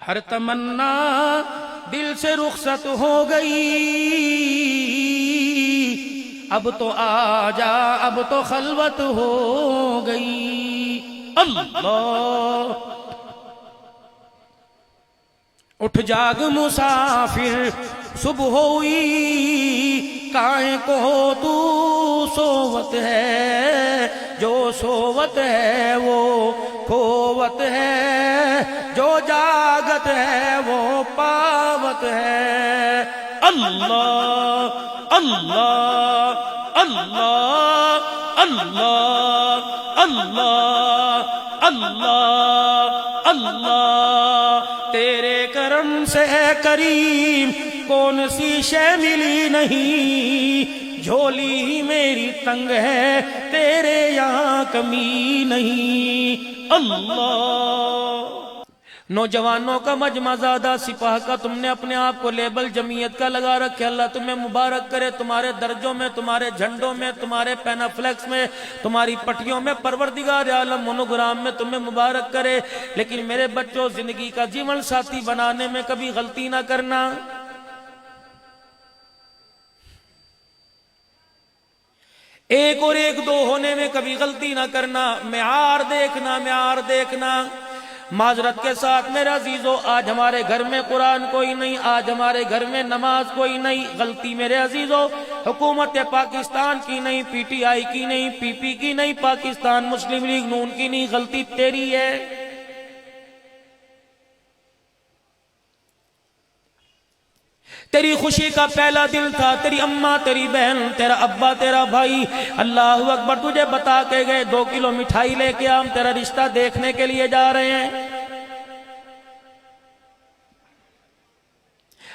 ہر تمنا دل سے رخصت ہو گئی، اب تو آجا اب تو خلوت ہو گئی۔ اللہ اٹھ جاگ مسافر صبح ہوئی، کائیں کو تو سوت ہے، جو سوت ہے وہ کھوت ہے، جو جاگت ہے وہ پاوت ہے۔ اللہ اللہ اللہ اللہ اللہ اللہ اللہ، تیرے کرم سے اے کریم کون سی شے ملی نہیں، جھولی میری تنگ ہے تیرے یہاں کمی نہیں۔ اللہ نوجوانوں کا مجمع زادہ سپاہ کا تم نے اپنے آپ کو لیبل جمعیت کا لگا رکھے، اللہ تمہیں مبارک کرے، تمہارے درجوں میں، تمہارے جھنڈوں میں، تمہارے پینا فلیکس میں، تمہاری پٹیوں میں، پروردگار عالم مونوگرام میں تمہیں مبارک کرے۔ لیکن میرے بچوں، زندگی کا جیون ساتھی بنانے میں کبھی غلطی نہ کرنا، ایک اور ایک دو ہونے میں کبھی غلطی نہ کرنا، معیار دیکھنا، معیار دیکھنا۔ معذرت کے ساتھ میرے عزیزو، آج ہمارے گھر میں قرآن کوئی نہیں، آج ہمارے گھر میں نماز کوئی نہیں۔ غلطی میرے عزیزو حکومت پاکستان کی نہیں، پی ٹی آئی کی نہیں، پی پی کی نہیں، پاکستان مسلم لیگ نون کی نہیں، غلطی تیری ہے۔ تیری خوشی کا پہلا دل تھا، تیری اماں، تیری بہن، تیرا ابا، تیرا بھائی، اللہ اکبر، تجھے بتا کے گئے 2 کلو مٹھائی لے کے ہم تیرا رشتہ دیکھنے کے لیے جا رہے ہیں۔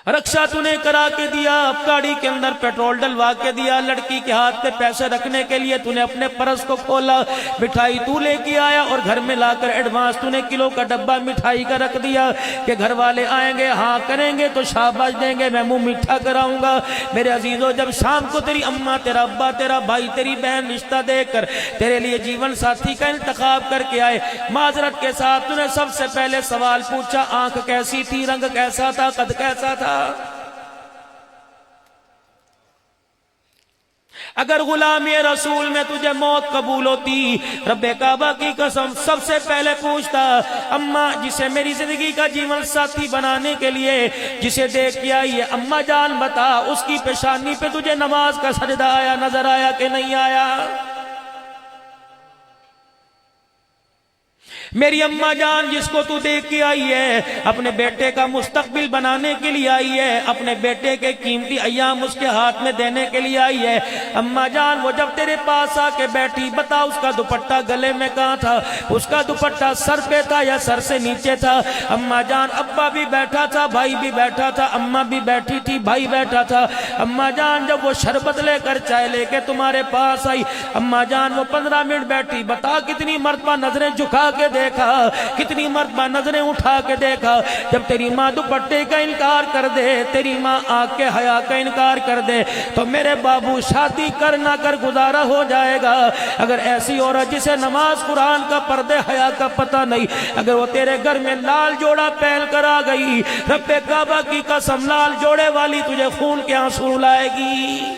رکشہ تو نے کرا کے دیا، گاڑی کے اندر پیٹرول ڈلوا کے دیا، لڑکی کے ہاتھ پہ پیسے رکھنے کے لیے تو نے اپنے پرس کو کھولا، مٹھائی تو لے کے آیا اور گھر میں لا کر ایڈوانس تو نے کلو کا ڈبہ مٹھائی کا رکھ دیا کہ گھر والے آئیں گے، ہاں کریں گے تو شاباش دیں گے، میں منہ میٹھا کراؤں گا۔ میرے عزیزو، جب شام کو تیری اماں، تیرا ابا، تیرا بھائی، تیری بہن رشتہ دے کر تیرے لیے جیون ساتھی کا انتخاب کر کے آئے، معذرت کے ساتھ تو نے سب سے پہلے سوال پوچھا، آنکھ کیسی تھی، رنگ کیسا تھا، قد کیسا تھا؟ اگر غلامی رسول میں تجھے موت قبول ہوتی، رب کعبہ کی قسم سب سے پہلے پوچھتا، اماں جسے میری زندگی کا جیون ساتھی بنانے کے لیے جسے دیکھ کے آئی ہے، اماں جان بتا اس کی پیشانی پہ تجھے نماز کا سجدہ آیا، نظر آیا کہ نہیں آیا؟ میری اماں جان جس کو تو دیکھ کے آئی ہے، اپنے بیٹے کا مستقبل بنانے کے لیے آئی ہے، اپنے بیٹے کے قیمتی ایام اس کے ہاتھ میں دینے کے لیے آئی ہے، اماں جان وہ جب تیرے پاس آ کے بیٹھی، بتا اس کا دوپٹہ گلے میں کہاں تھا؟ اس کا دوپٹہ سر پہ تھا یا سر سے نیچے تھا؟ اماں جان ابا بھی بیٹھا تھا، بھائی بھی بیٹھا تھا، اماں بھی بیٹھی تھی، بھائی بیٹھا تھا۔ اماں جان جب وہ شربت لے کر چائے لے کے تمہارے پاس آئی، اماں جان وہ 15 منٹ بیٹھی، بتا کتنی مرتبہ نظریں جھکا کے دیکھا، کتنی مرتبہ نظریں اٹھا کے دیکھا؟ جب تیری ماں دوپٹے کا انکار کر دے، تیری ماں آنکھ کے حیا کا انکار کر دے، تو میرے بابو شادی کر نہ کر گزارا ہو جائے گا۔ اگر ایسی عورت جسے نماز قرآن کا پردے حیا کا پتہ نہیں، اگر وہ تیرے گھر میں لال جوڑا پہن کر آ گئی، رب کعبہ کی قسم لال جوڑے والی تجھے خون کے آنسو لائے گی۔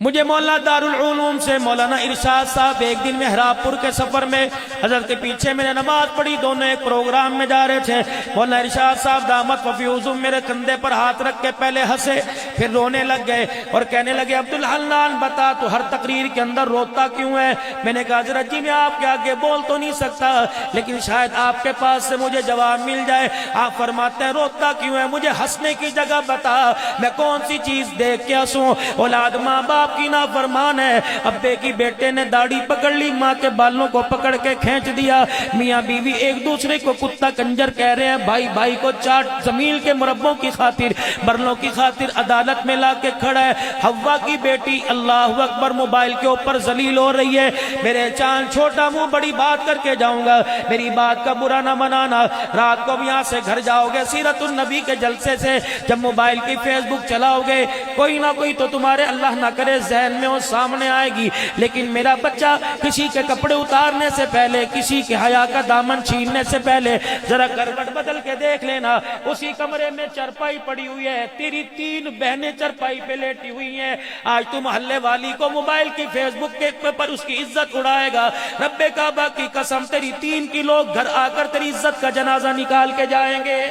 مجھے مولانا دارالعلوم سے مولانا ارشاد صاحب ایک دن محراب پور کے سفر میں حضرت کے پیچھے میں نے نماز پڑھی، دونوں ایک پروگرام میں جا رہے تھے، مولانا ارشاد صاحب دامت وفیوزم میرے کندھے پر ہاتھ رکھ کے پہلے ہنسے، پھر رونے لگ گئے اور کہنے لگے، عبدالحنان بتا تو ہر تقریر کے اندر روتا کیوں ہے؟ میں نے کہا حضرت جی میں آپ کے آگے بول تو نہیں سکتا، لیکن شاید آپ کے پاس سے مجھے جواب مل جائے۔ آپ فرماتے ہیں روتا کیوں ہے؟ مجھے ہنسنے کی جگہ بتا، میں کون سی چیز دیکھ کے ہنسوں؟ اولاد ماں باپ کی نافرمان ہے، ابے کی بیٹے نے داڑھی پکڑ لی، ماں کے بالوں کو پکڑ کے کھینچ دیا، میاں بیوی ایک دوسرے کو کتا کنجر کہہ رہے ہیں، بھائی بھائی کو چاٹ، زمین کے مربوں کی خاطر، برلوں کی خاطر عدالت میں لا کے کھڑا ہے۔ حوا کی بیٹی اللہ اکبر موبائل کے اوپر ذلیل ہو رہی ہے۔ میرے چاند چھوٹا منہ بڑی بات کر کے جاؤں گا، میری بات کا برا نہ منانا، رات کو بھی یہاں سے گھر جاؤ گے سیرت النبی کے جلسے سے جب موبائل کی فیس بک چلاؤ گے، کوئی نہ کوئی تو تمہارے اللہ نہ کرے تیرے ذہن میں وہ سامنے آئے گی، لیکن میرا بچہ کسی کے کپڑے اتارنے سے پہلے، کسی کے حیا کا دامن چھیننے سے پہلے ذرا کروٹ بدل کے دیکھ لینا، اسی کمرے میں چرپائی پڑی ہوئی ہے، تیری 3 بہنیں چرپائی پہ لیٹی ہوئی ہیں۔ آج تو محلے والی کو موبائل کی فیس بک کے پر اس کی عزت اڑائے گا، رب کعبہ کی قسم تیری 3 کی لوگ گھر آ کر تیری عزت کا جنازہ نکال کے جائیں گے۔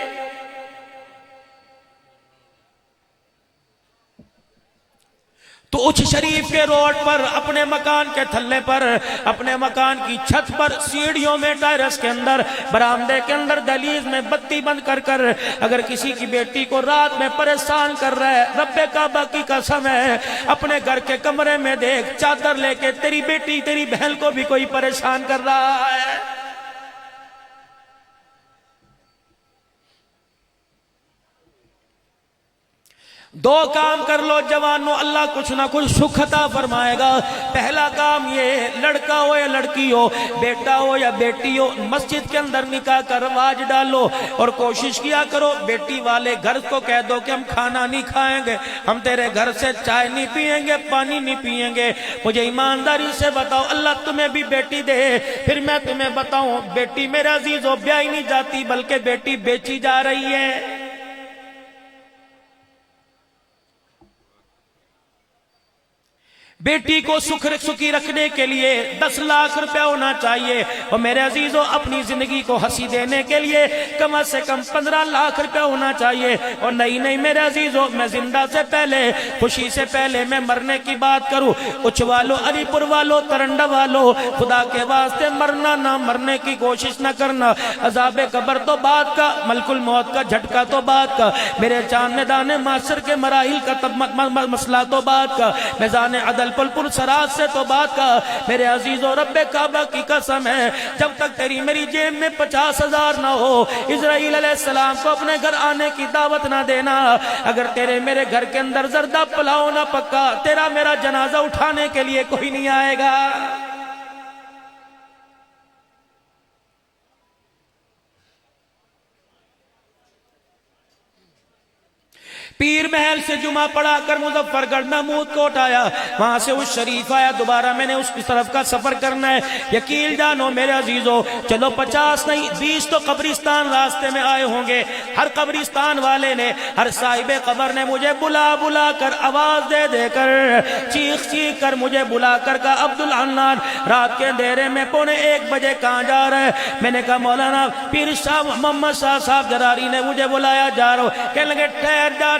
تو اچھ شریف کے روڈ پر، اپنے مکان کے تھلے پر، اپنے مکان کی چھت پر، سیڑھیوں میں، ٹائرس کے اندر، برآمدے کے اندر، دہلیز میں بتی بند کر کر اگر کسی کی بیٹی کو رات میں پریشان کر رہا ہے، رب کعبہ کی قسم ہے اپنے گھر کے کمرے میں دیکھ، چادر لے کے تیری بیٹی، تیری بہن کو بھی کوئی پریشان کر رہا ہے۔ دو کام کر لو جوانوں، اللہ کچھ نہ کچھ سکھ عطا فرمائے گا۔ پہلا کام یہ، لڑکا ہو یا لڑکی ہو، بیٹا ہو یا بیٹی ہو، مسجد کے اندر نکاح کا رواج ڈالو اور کوشش کیا کرو بیٹی والے گھر کو کہہ دو کہ ہم کھانا نہیں کھائیں گے، ہم تیرے گھر سے چائے نہیں پیئیں گے، پانی نہیں پیئیں گے۔ مجھے ایمانداری سے بتاؤ، اللہ تمہیں بھی بیٹی دے، پھر میں تمہیں بتاؤں، بیٹی میرے عزیزو بیائی نہیں جاتی بلکہ بیٹی بیچی جا رہی ہے۔ بیٹی کو سکھی رکھنے کے لیے 10 لاکھ روپے ہونا چاہیے، اور میرے عزیزو اپنی زندگی کو ہنسی دینے کے لیے کم از کم 15 لاکھ روپے ہونا چاہیے۔ اور نہیں میرے عزیزو، میں زندہ سے پہلے، خوشی سے پہلے میں مرنے کی بات کروں، اچھ والو، علی پور والو، ترنڈا والو، خدا کے واسطے مرنا نہ مرنے کی کوشش نہ کرنا۔ عذاب قبر تو بات کا، ملک الموت کا جھٹکا تو بات کا، میرے چاند دانے معاشر کے مراحل کا مسئلہ تو بات کا، میزان عدل پل سراج سے تو بات کا۔ میرے عزیز و رب کعبہ کی قسم ہے، جب تک تیری میری جیب میں 50,000 نہ ہو، اسرائیل علیہ السلام کو اپنے گھر آنے کی دعوت نہ دینا۔ اگر تیرے میرے گھر کے اندر زردہ پلاؤ نہ پکا، تیرا میرا جنازہ اٹھانے کے لیے کوئی نہیں آئے گا۔ پیر محل سے جمعہ پڑھا کر مظفر گڑھ محمود کوٹ آیا، وہاں سے اس شریف آیا، دوبارہ میں نے اس کی طرف کا سفر کرنا ہے۔ یقین جانو میرے عزیزو، چلو 50 نہیں 20 تو قبرستان راستے میں آئے ہوں گے۔ ہر قبرستان والے نے، ہر صاحب قبر نے مجھے بلا بلا کر، آواز دے دے کر، چیخ چیخ کر مجھے بلا کر کہا، عبدالحنان رات کے اندھیرے میں 1:15 بجے کہاں جا رہا ہے؟ میں نے کہا مولانا پیر شاہ محمد شاہ صاحب جراری نے مجھے بلایا، جا رہا ہوں۔ کہنے لگے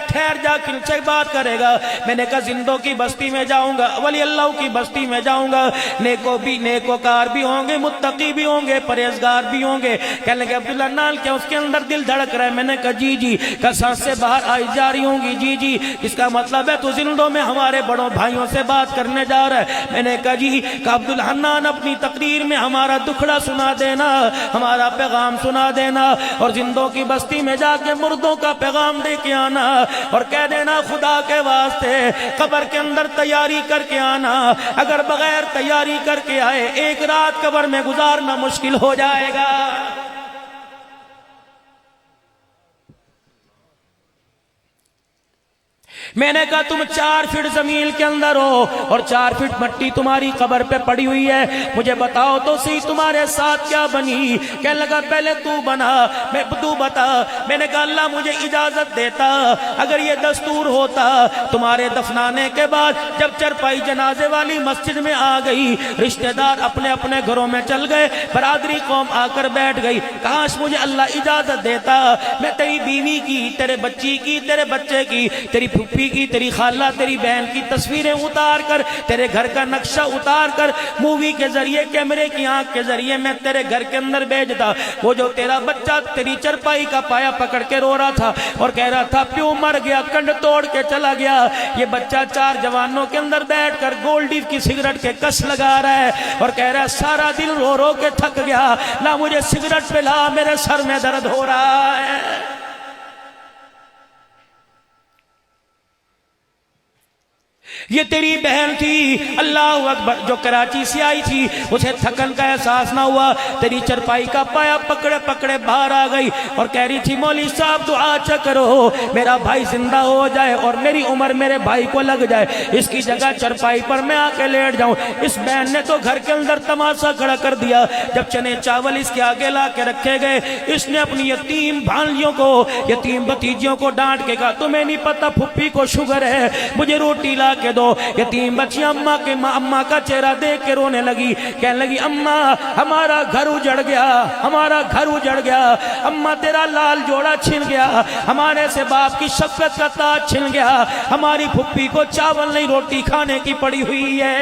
ٹھہر جا، کن سے بات کرے گا؟ میں نے کہا زندوں کی بستی میں جاؤں گا، ولی اللہ کی بستی میں جاؤں گا، نیکوکار بھی ہوں گے، متقی بھی ہوں گے، پرہیزگار بھی ہوں گے۔ کہنے لگے عبداللہ نال کیا اس کے اندر دل دھڑک رہا ہے؟ میں نے کہا جی جی۔ کہ سانس سے باہر آئی جا رہی ہوں گی؟ جی جی۔ اس کا مطلب ہے تو زندوں میں ہمارے بڑوں بھائیوں سے بات کرنے جا رہا ہے؟ میں نے کہا جی۔ کہ عبدالحنان اپنی تقریر میں ہمارا دکھڑا سنا دینا، ہمارا پیغام سنا دینا، اور زندوں کی بستی میں جا کے مردوں کا پیغام دے کے آنا، اور کہہ دینا خدا کے واسطے قبر کے اندر تیاری کر کے آنا، اگر بغیر تیاری کر کے آئے 1 رات قبر میں گزارنا مشکل ہو جائے گا۔ میں نے کہا تم 4 فٹ زمین کے اندر ہو اور 4 فٹ مٹی تمہاری قبر پہ پڑی ہوئی ہے، مجھے بتاؤ تو صحیح تمہارے ساتھ کیا بنی؟ کہنے لگا پہلے تو بنا، تو بتا۔ میں نے کہا اللہ مجھے اجازت دیتا، اگر یہ دستور ہوتا تمہارے دفنانے کے بعد جب چرپائی جنازے والی مسجد میں آ گئی، رشتہ دار اپنے اپنے گھروں میں چل گئے، برادری قوم آ کر بیٹھ گئی، کاش مجھے اللہ اجازت دیتا، میں تیری بیوی کی، تیرے بچی کی، تیرے بچے کی، تیری پھوپھی کی، تیری خالہ، تیری بہن کی تصویریں اتار کر، تیرے گھر کا نقشہ اتار کر، مووی کے ذریعے، کیمرے کی آنکھ کے ذریعے میں تیرے گھر کے اندر بھیجتا۔ وہ جو تیرا بچہ تیری چرپائی کا پایا پکڑ کے رو رہا تھا اور کہہ رہا تھا پیو مر گیا، کنڈ توڑ کے چلا گیا، یہ بچہ 4 جوانوں کے اندر بیٹھ کر گولڈی کی سگریٹ کے کس لگا رہا ہے اور کہہ رہا ہے سارا دل رو رو کے تھک گیا، لا مجھے سگریٹ پلا، میرے سر میں درد ہو رہا ہے۔ یہ تیری بہن تھی اللہ اکبر جو کراچی سے آئی تھی، اسے تھکن کا احساس نہ ہوا، تیری چرپائی کا پایا پکڑے پکڑے باہر آ گئی اور کہہ رہی تھی مولوی صاحب دعا اچھا کرو میرا بھائی زندہ ہو جائے اور میری عمر میرے بھائی کو لگ جائے، اس کی جگہ چرپائی پر میں آ کے لیٹ جاؤں۔ اس بہن نے تو گھر کے اندر تماشا کھڑا کر دیا۔ جب چنے چاول اس کے آگے لا کے رکھے گئے، اس نے اپنی یتیم بھانجیوں کو، یتیم بھتیجیوں کو ڈانٹ کے کہا تمہیں نہیں پتا پھپھی کو شوگر ہے، مجھے روٹی لا کے دو۔ یتیم بچیاں اماں کا چہرہ دیکھ کے رونے لگی، کہنے لگی اماں ہمارا گھر اجڑ گیا، ہمارا گھر اجڑ گیا، اماں تیرا لال جوڑا چھن گیا، ہمارے سے باپ کی شفقت کا تاج چھن گیا، ہماری پھپھی کو چاول نہیں روٹی کھانے کی پڑی ہوئی ہے۔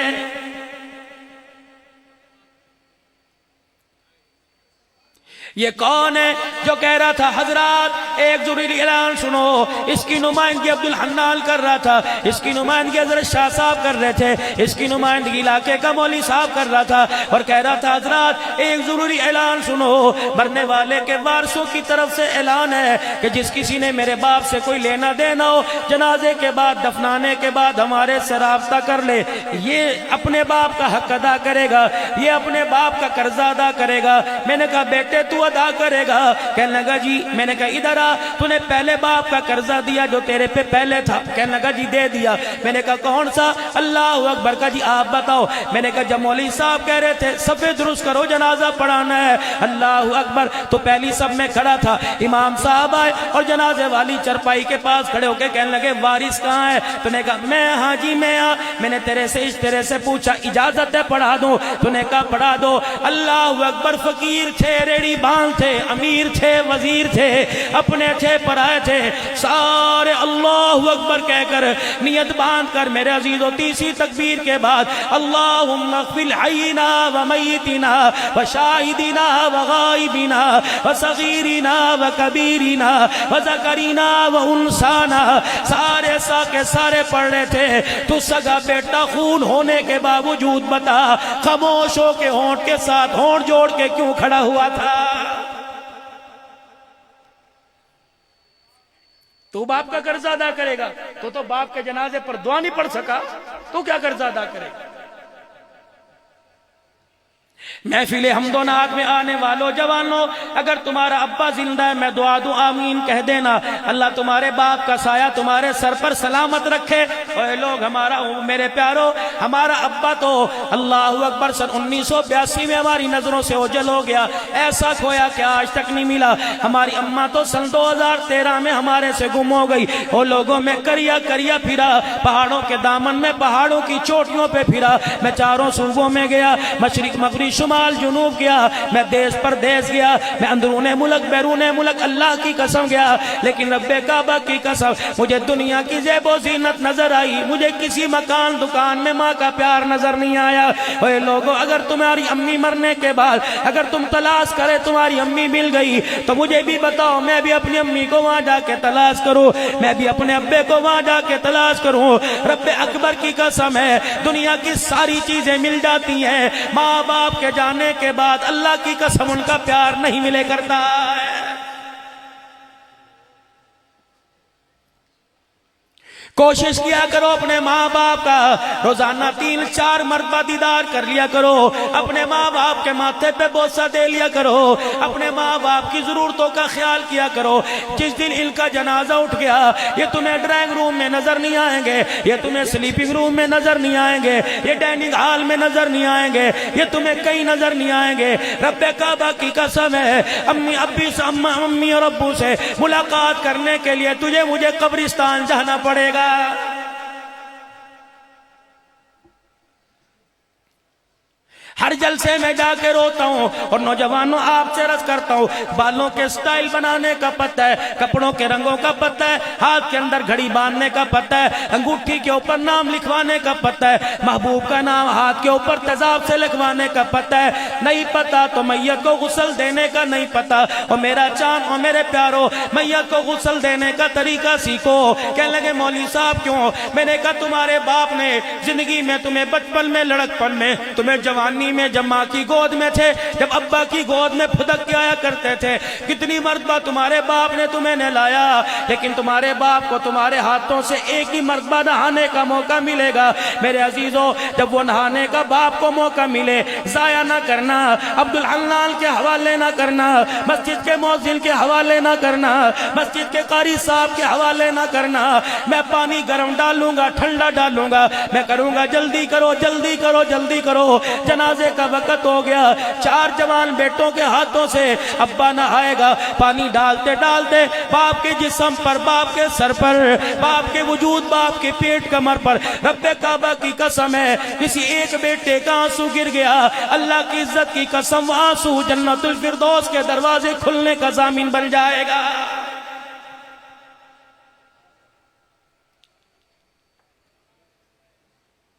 یہ کون ہے جو کہہ رہا تھا حضرات ایک ضروری اعلان سنو؟ اس کی نمائندگی عبدالحنان کر رہا تھا، اس کی نمائندگی حضرت شاہ صاحب کر رہے تھے، اس کی نمائندگی علاقے کا مولوی صاحب کر رہا تھا اور کہہ رہا تھا حضرات ایک ضروری اعلان سنو، مرنے والے کے وارثوں کی طرف سے اعلان ہے کہ جس کسی نے میرے باپ سے کوئی لینا دینا ہو، جنازے کے بعد دفنانے کے بعد ہمارے سے رابطہ کر لے، یہ اپنے باپ کا حق ادا کرے گا، یہ اپنے باپ کا قرضہ ادا کرے گا۔ میں نے کہا بیٹے تو ادا کرے گا؟ کہنے لگا جی۔ میں نے کہا ادھر آ، تو نے پہلے باپ کا قرضہ دیا جو تیرے پہ پہلے تھا؟ کہنے لگا جی دے دیا۔ میں نے کہا کون سا؟ اللہ اکبر کا جی آپ بتاؤ۔ میں نے کہا جب مولوی صاحب کہہ رہے تھے صفے درست کرو جنازہ پڑھانا ہے، اللہ اکبر، تو پہلی صف میں کھڑا تھا، امام صاحب آئے اور جنازے والی چرپائی کے پاس کھڑے ہو کے کہنے لگے وارث کہاں ہے؟ تو نے کہا میں ہاں جی میں ہاں۔ میں نے تیرے سے اس طرح سے پوچھا اجازت ہے پڑھا دوں؟ تو نے کہا پڑھا دو۔ اللہ اکبر، فقیر تھے، ریڑی بانگ تھے، امیر تھے، وزیر تھے، اپنے تھے، پرائے تھے، سارے اللہ اکبر کہہ کر نیت باندھ کر میرے عزیزو تیسری تکبیر کے بعد اللہم اغفر حینا و میتنا و شاہدنا و غائبنا و صغیرنا و کبیرنا و ذکرنا و انسانا، سارے کے سارے پڑھ رہے تھے۔ تو سگا بیٹا خون ہونے کے باوجود بتا خاموش ہو کے ہونٹ کے ساتھ ہونٹ جوڑ کے کیوں کھڑا ہوا تھا؟ تو باپ کا قرضہ ادا کرے گا؟ تو باپ کے جنازے پر دعا نہیں پڑھ سکا، تو کیا قرضہ ادا کرے گا؟ محفل حمد و نعت میں آنے والوں جوانوں، اگر تمہارا ابا زندہ ہے میں دعا دوں آمین کہہ دینا، اللہ تمہارے باپ کا سایہ تمہارے سر پر سلامت رکھے۔ اے لوگ ہمارا میرے پیارو، ہمارا ابا تو اللہ اکبر سن 1982 میں ہماری نظروں سے اوجھل ہو گیا، ایسا کھویا کہ آج تک نہیں ملا۔ ہماری اماں تو سن 2013 میں ہمارے سے گم ہو گئی۔ وہ لوگوں میں کریا کریا پھرا، پہاڑوں کے دامن میں، پہاڑوں کی چوٹیوں پہ پھرا، میں چاروں صوبوں میں گیا، مشرق مغرب شمال جنوب گیا، میں دیس پر دیس گیا، میں اندرون ملک بیرون ملک، اللہ کی قسم گیا، لیکن رب کعبہ کی قسم مجھے دنیا کی زیب و زینت نظر آئی، مجھے کسی مکان دکان میں ماں کا پیار نظر نہیں آیا۔ اے لوگوں، اگر تمہاری امی مرنے کے بعد اگر تم تلاش کرے تمہاری امی مل گئی تو مجھے بھی بتاؤ، میں بھی اپنی امی کو وہاں جا کے تلاش کروں، میں بھی اپنے ابے کو وہاں جا کے تلاش کروں۔ رب اکبر کی قسم ہے، دنیا کی ساری چیزیں مل جاتی ہیں، ماں باپ کے جانے کے بعد اللہ کی قسم ان کا پیار نہیں ملے کرتا ہے۔ کوشش کیا کرو اپنے ماں باپ کا روزانہ 3-4 مرتبہ دیدار کر لیا کرو، اپنے ماں باپ کے ماتھے پہ بوسہ دے لیا کرو، اپنے ماں باپ کی ضرورتوں کا خیال کیا کرو۔ جس دن ان کا جنازہ اٹھ گیا، یہ تمہیں ڈرائنگ روم میں نظر نہیں آئیں گے، یہ تمہیں سلیپنگ روم میں نظر نہیں آئیں گے، یہ ڈائننگ ہال میں نظر نہیں آئیں گے، یہ تمہیں کہیں نظر نہیں آئیں گے۔ رب کعبہ کی قسم ہے، امی اور ابو سے ملاقات کرنے کے لیے تجھے مجھے قبرستان جانا پڑے گا۔ ہر جلسے میں جا کے روتا ہوں اور نوجوانوں آپ سے عرض کرتا ہوں، بالوں کے سٹائل بنانے کا پتہ ہے، کپڑوں کے رنگوں کا پتہ ہے، ہاتھ کے اندر گھڑی باندھنے کا پتہ ہے، انگوٹھی کے اوپر نام لکھوانے کا پتہ ہے، محبوب کا نام ہاتھ کے اوپر تیزاب سے لکھوانے کا پتہ ہے، نہیں پتہ تو میت کو غسل دینے کا نہیں پتہ۔ اور میرا چاند اور میرے پیارو، میت کو غسل دینے کا طریقہ سیکھو۔ کہنے لگے مولوی صاحب کیوں؟ میں نے کہا تمہارے باپ نے زندگی میں تمہیں بچپن میں، لڑکپن میں، تمہیں جوانی میں میں جب ماں کی گود میں تھے، جب ابا کی گود میں پھدک کے آیا کرتے تھے، کتنی مرتبہ تمہارے باپ نے تمہیں نہلایا، لیکن تمہارے باپ کو تمہارے ہاتھوں سے ایک ہی مرتبہ نہانے کا موقع ملے گا۔ میرے عزیزوں، جب وہ نہانے کا باپ کو موقع ملے، ضائع نہ کرنا، عبدالحنان کے حوالے نہ کرنا، مسجد کے مؤذن کے حوالے نہ کرنا، مسجد کے قاری صاحب کے حوالے نہ کرنا۔ میں پانی گرم ڈالوں گا، ٹھنڈا ڈالوں گا، میں کروں گا جلدی کرو جلدی کرو جلدی کرو، جنازے کا وقت ہو گیا۔ 4 جوان بیٹوں کے ہاتھوں سے ابا نہائے گا، پانی ڈالتے ڈالتے باپ کے جسم پر، باپ کے سر پر، باپ کے وجود، باپ کے پیٹ کمر پر، رب کعبہ کی قسم ہے کسی ایک بیٹے کا آنسو گر گیا، اللہ کی عزت کی قسم وہ آنسو جنت الفردوس کے دروازے کھلنے کا ضامن بن جائے گا۔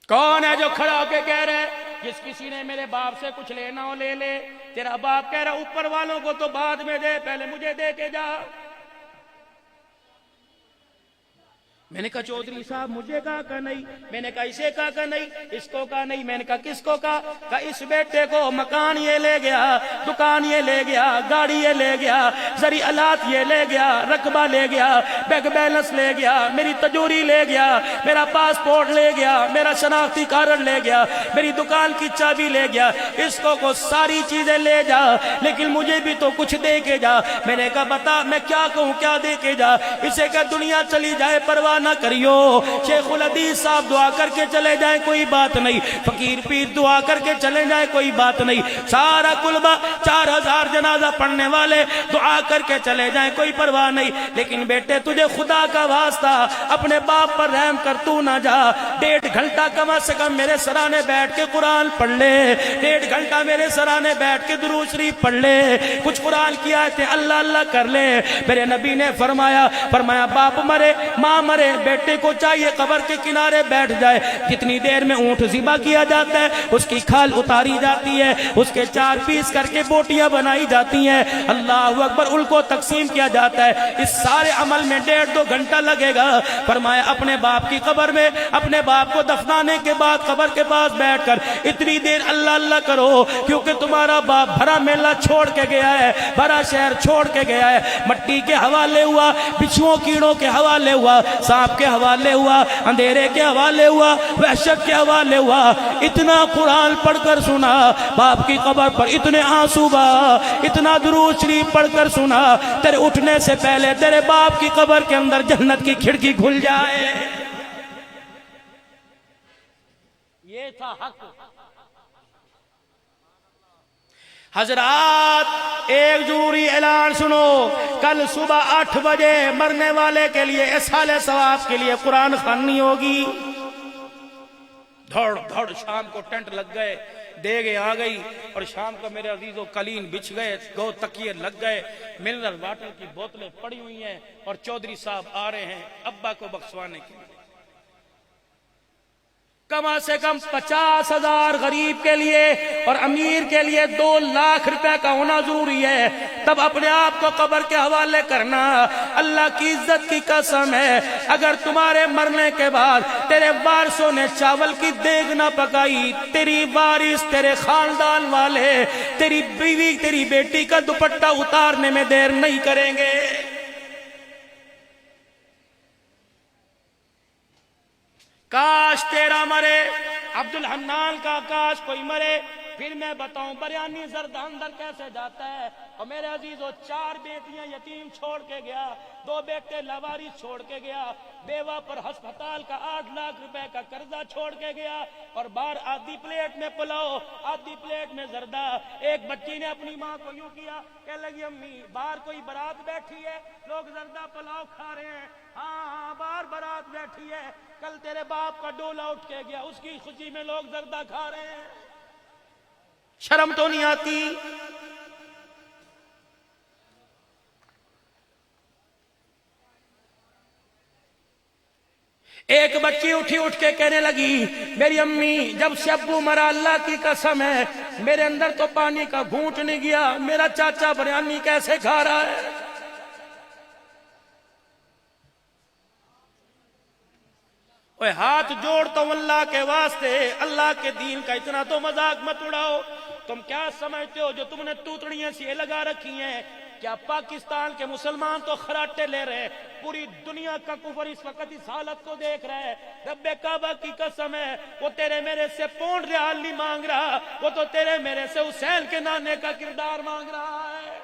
کون ہے جو کھڑا ہو کے کہہ رہے جس کسی نے میرے باپ سے کچھ لینا ہو لے لے؟ تیرا باپ کہہ رہا اوپر والوں کو تو بعد میں دے، پہلے مجھے دے کے جا۔ میں نے کہا چودھری صاحب مجھے کہا نہیں، میں نے کہا اسے کہا نہیں، اس کو کہا نہیں، میں نے کہا کس کو کہا اس بیٹے کو مکان یہ لے گیا، دکان یہ لے گیا، گاڑی یہ لے گیا، زرعی آلات یہ لے گیا، رقبہ لے گیا، بینک بیلنس لے گیا، میری تجوری لے گیا، میرا پاسپورٹ لے گیا، میرا شناختی کارڈ لے گیا، میری دکان کی چابی لے گیا، اس کو ساری چیزیں لے جا، لیکن مجھے بھی تو کچھ دے کے جا۔ میں نے کہا بتا میں کیا کہوں، کیا دے کے جا؟ اسے کہ دنیا چلی جائے پرواہ نہ کریو، شیخ الحدیث صاحب دعا کر کے چلے جائیں کوئی بات نہیں، فقیر پیر دعا کر کے چلے جائیں کوئی بات نہیں، سارا کلبہ 4000 جنازہ پڑھنے والے دعا کر کے چلے جائیں کوئی پرواہ نہیں، لیکن بیٹے تجھے خدا کا واسطہ اپنے باپ پر رحم کر تو نہ جا، 1.5 گھنٹہ کم سے کم میرے سرانے بیٹھ کے قرآن پڑھ لے، 1.5 گھنٹہ میرے سرانے بیٹھ کے درود شریف پڑھ لے، کچھ قرآن کی آیتیں اللہ اللہ کر لے۔ میرے نبی نے فرمایا باپ مرے ماں مرے، بیٹے کو چاہیے قبر کے کنارے بیٹھ جائے، جتنی دیر میں اونٹ ذبح کیا جاتا ہے اس کی کھال اتاری جاتی ہے، اس کے 4 پیس کر کے بوٹیاں بنائی جاتی ہیں، اللہ اکبر، ان کو تقسیم کیا جاتا ہے، اس سارے عمل میں 1.5-2 گھنٹہ لگے گا۔ فرمایا اپنے باپ کی قبر میں، اپنے باپ کو دفنانے کے بعد قبر کے پاس بیٹھ کر اتنی دیر اللہ اللہ کرو، کیونکہ تمہارا باپ بھرا میلہ چھوڑ کے گیا ہے، بھرا شہر چھوڑ کے گیا ہے، مٹی کے حوالے ہوا، بچھوؤں کیڑوں کے حوالے ہوا، سانپ کے حوالے ہوا، اندھیرے کے حوالے ہوا، وحشت کے حوالے ہوا، اتنا قرآن پڑھ کر سنا، باپ کی قبر پر اتنے آنسو بہا، اتنا درود شریف پڑھ کر سنا، تیرے اٹھنے سے پہلے تیرے باپ کی قبر کے اندر جنت کی کھڑکی کھل جائے۔ یہ تھا حق۔ حضرات ایک ضروری اعلان سنو، کل صبح 8 بجے مرنے والے کے لیے اصحال ثواب کے لیے قرآن خوانی ہوگی۔ دھڑ دھڑ شام کو ٹینٹ لگ گئے، دیگیں آ گئی، اور شام کو میرے عزیزوں قالین بچھ گئے، 2 تکیے لگ گئے، منرل واٹر کی بوتلیں پڑی ہوئی ہیں، اور چودھری صاحب آ رہے ہیں ابا کو بخشوانے کے لیے۔ کم سے کم 50,000 غریب کے لیے اور امیر کے لیے 2 لاکھ روپے کا ہونا ضروری ہے، تب اپنے آپ کو قبر کے حوالے کرنا۔ اللہ کی عزت کی قسم ہے، اگر تمہارے مرنے کے بعد تیرے وارثوں نے چاول کی دیگ نہ پکائی، تیری وارث، تیرے خاندان والے، تیری بیوی، تیری بیٹی کا دوپٹہ اتارنے میں دیر نہیں کریں گے۔ کاش تیرا مرے، عبدالحنان کا کاش کوئی مرے، پھر میں بتاؤں بریانی زردہ اندر کیسے جاتا ہے۔ اور میرے عزیزو 4 بیٹیاں یتیم چھوڑ کے گیا، 2 بیٹے لاوارث چھوڑ کے گیا، بیوہ پر ہسپتال کا 8 لاکھ روپے کا قرضہ چھوڑ کے گیا، اور باہر آدھی پلیٹ میں پلاؤ، آدھی پلیٹ میں زردہ۔ ایک بچی نے اپنی ماں کو یوں کیا، کہنے لگی امی باہر کوئی برات بیٹھی ہے، لوگ زردہ پلاؤ کھا رہے ہیں۔ ہاں باہر برات بیٹھی ہے، کل تیرے باپ کا ڈولا اٹھ کے گیا، اس کی خوشی میں لوگ زردہ کھا رہے ہیں، شرم تو نہیں آتی؟ ایک بچی اٹھ کے کہنے لگی میری امی جب سے ابو مرا اللہ کی قسم ہے میرے اندر تو پانی کا گھونٹ نہیں گیا، میرا چاچا بریانی کیسے کھا رہا ہے۔ اوے ہاتھ جوڑتا ہوں اللہ کے واسطے، اللہ کے دین کا اتنا تو مذاق مت اڑاؤ۔ تم کیا سمجھتے ہو جو تم نے توتڑیاں سی لگا رکھی ہیں؟ کیا پاکستان کے مسلمان تو خراٹے لے رہے ہیں؟ پوری دنیا کا کفر اس وقت اس حالت کو دیکھ رہا ہے۔ رب کعبہ کی قسم ہے، وہ تیرے میرے سے پونڈ ریال نہیں مانگ رہا، وہ تو تیرے میرے سے حسین کے نانے کا کردار مانگ رہا ہے۔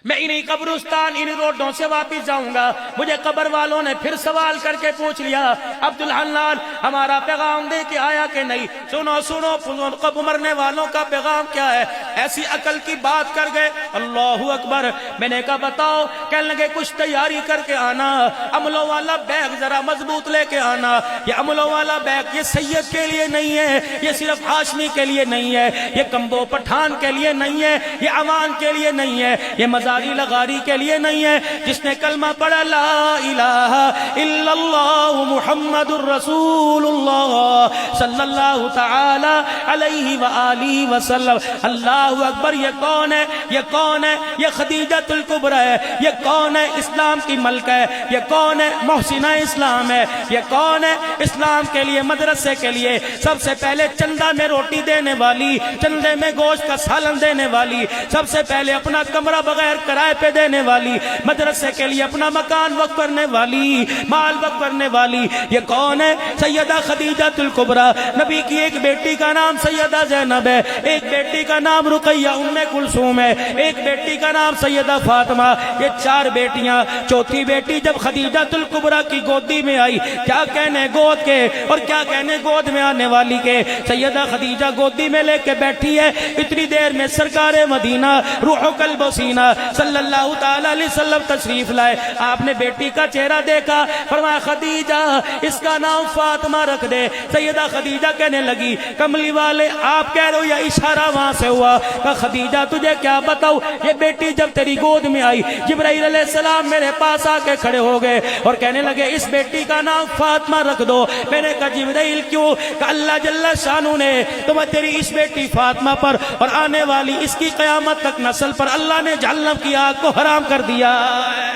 میں انہی قبرستان انہی روڈوں سے واپس جاؤں گا۔ مجھے قبر والوں نے پھر سوال کر کے پوچھ لیا، عبدالحنان ہمارا پیغام دے کے آیا کہ نہیں؟ سنو سنو قبر مرنے والوں کا پیغام کیا ہے؟ ایسی عقل کی بات کر گئے، اللہ اکبر۔ میں نے کہا بتاؤ، کہنے لگے کچھ تیاری کر کے آنا، عملوں والا بیگ ذرا مضبوط لے کے آنا۔ یہ عملوں والا بیگ یہ سید کے لیے نہیں ہے، یہ صرف ہاشمی کے لیے نہیں ہے، یہ کمبو پٹھان کے لیے نہیں ہے، یہ عوام کے لیے نہیں ہے، یہ مزاری لغاری کے لیے نہیں ہے۔ جس نے کلمہ پڑھا لا الہ الا اللہ محمد الرسول اللہ صلی اللہ تعالی علیہ وآلہ وسلم، اللہ اکبر۔ یہ کون ہے؟ یہ کون ہے؟ یہ خدیجۃ الکبریٰ ہے۔ یہ کون ہے؟ اسلام کی ملکہ ہے۔ یہ کون ہے؟ محسنہ اسلام ہے۔ یہ کون ہے؟ اسلام کے لیے مدرسے کے لیے سب سے پہلے چندہ میں روٹی دینے والی، چندے میں گوشت کا سالن دینے والی، سب سے پہلے اپنا کمرہ بغیر کرائے پہ دینے والی، مدرسے کے لیے اپنا مکان وقف کرنے والی، مال وقف کرنے والی، یہ کون ہے؟ سیدہ خدیجۃ الکبریٰ۔ نبی کی ایک بیٹی کا نام سیدہ زینب ہے، ایک بیٹی کا نام رقیہ ام کلثوم ہے، ایک بیٹی کا نام سیدہ فاطمہ۔ یہ چار بیٹیاں، چوتھی بیٹی جب خدیجۃ الکبریٰ کی گودی میں آئی، کیا کہنے گود کے اور کیا کہنے گود میں آنے والی کے، سیدہ خدیجہ گودی میں لے کے بیٹھی ہے۔ اتنی دیر میں سرکار مدینہ روح و قلب و سینہ صلی اللہ تعالی علیہ وسلم تشریف لائے۔ آپ نے بیٹی کا چہرہ دیکھا، فرمایا خدیجہ اس کا نام فاطمہ رکھ دے۔ سیدہ خدیجہ کہنے لگی کملی والے آپ کہہ رہے ہو یا اشارہ وہاں سے ہوا؟ کہا خدیجہ تجھے کیا بتاؤ، یہ بیٹی جب تیری گود میں آئی جبرائیل علیہ السلام میرے پاس آ کے کھڑے ہو گئے اور کہنے لگے اس بیٹی کا نام فاطمہ رکھ دو۔ میں نے کہا جبرائیل کیوں؟ کہ اللہ جل شانہ نے تمہیں تیری اس بیٹی فاطمہ پر اور آنے والی اس کی قیامت تک نسل پر اللہ نے جہنم کی آگ کو حرام کر دیا ہے۔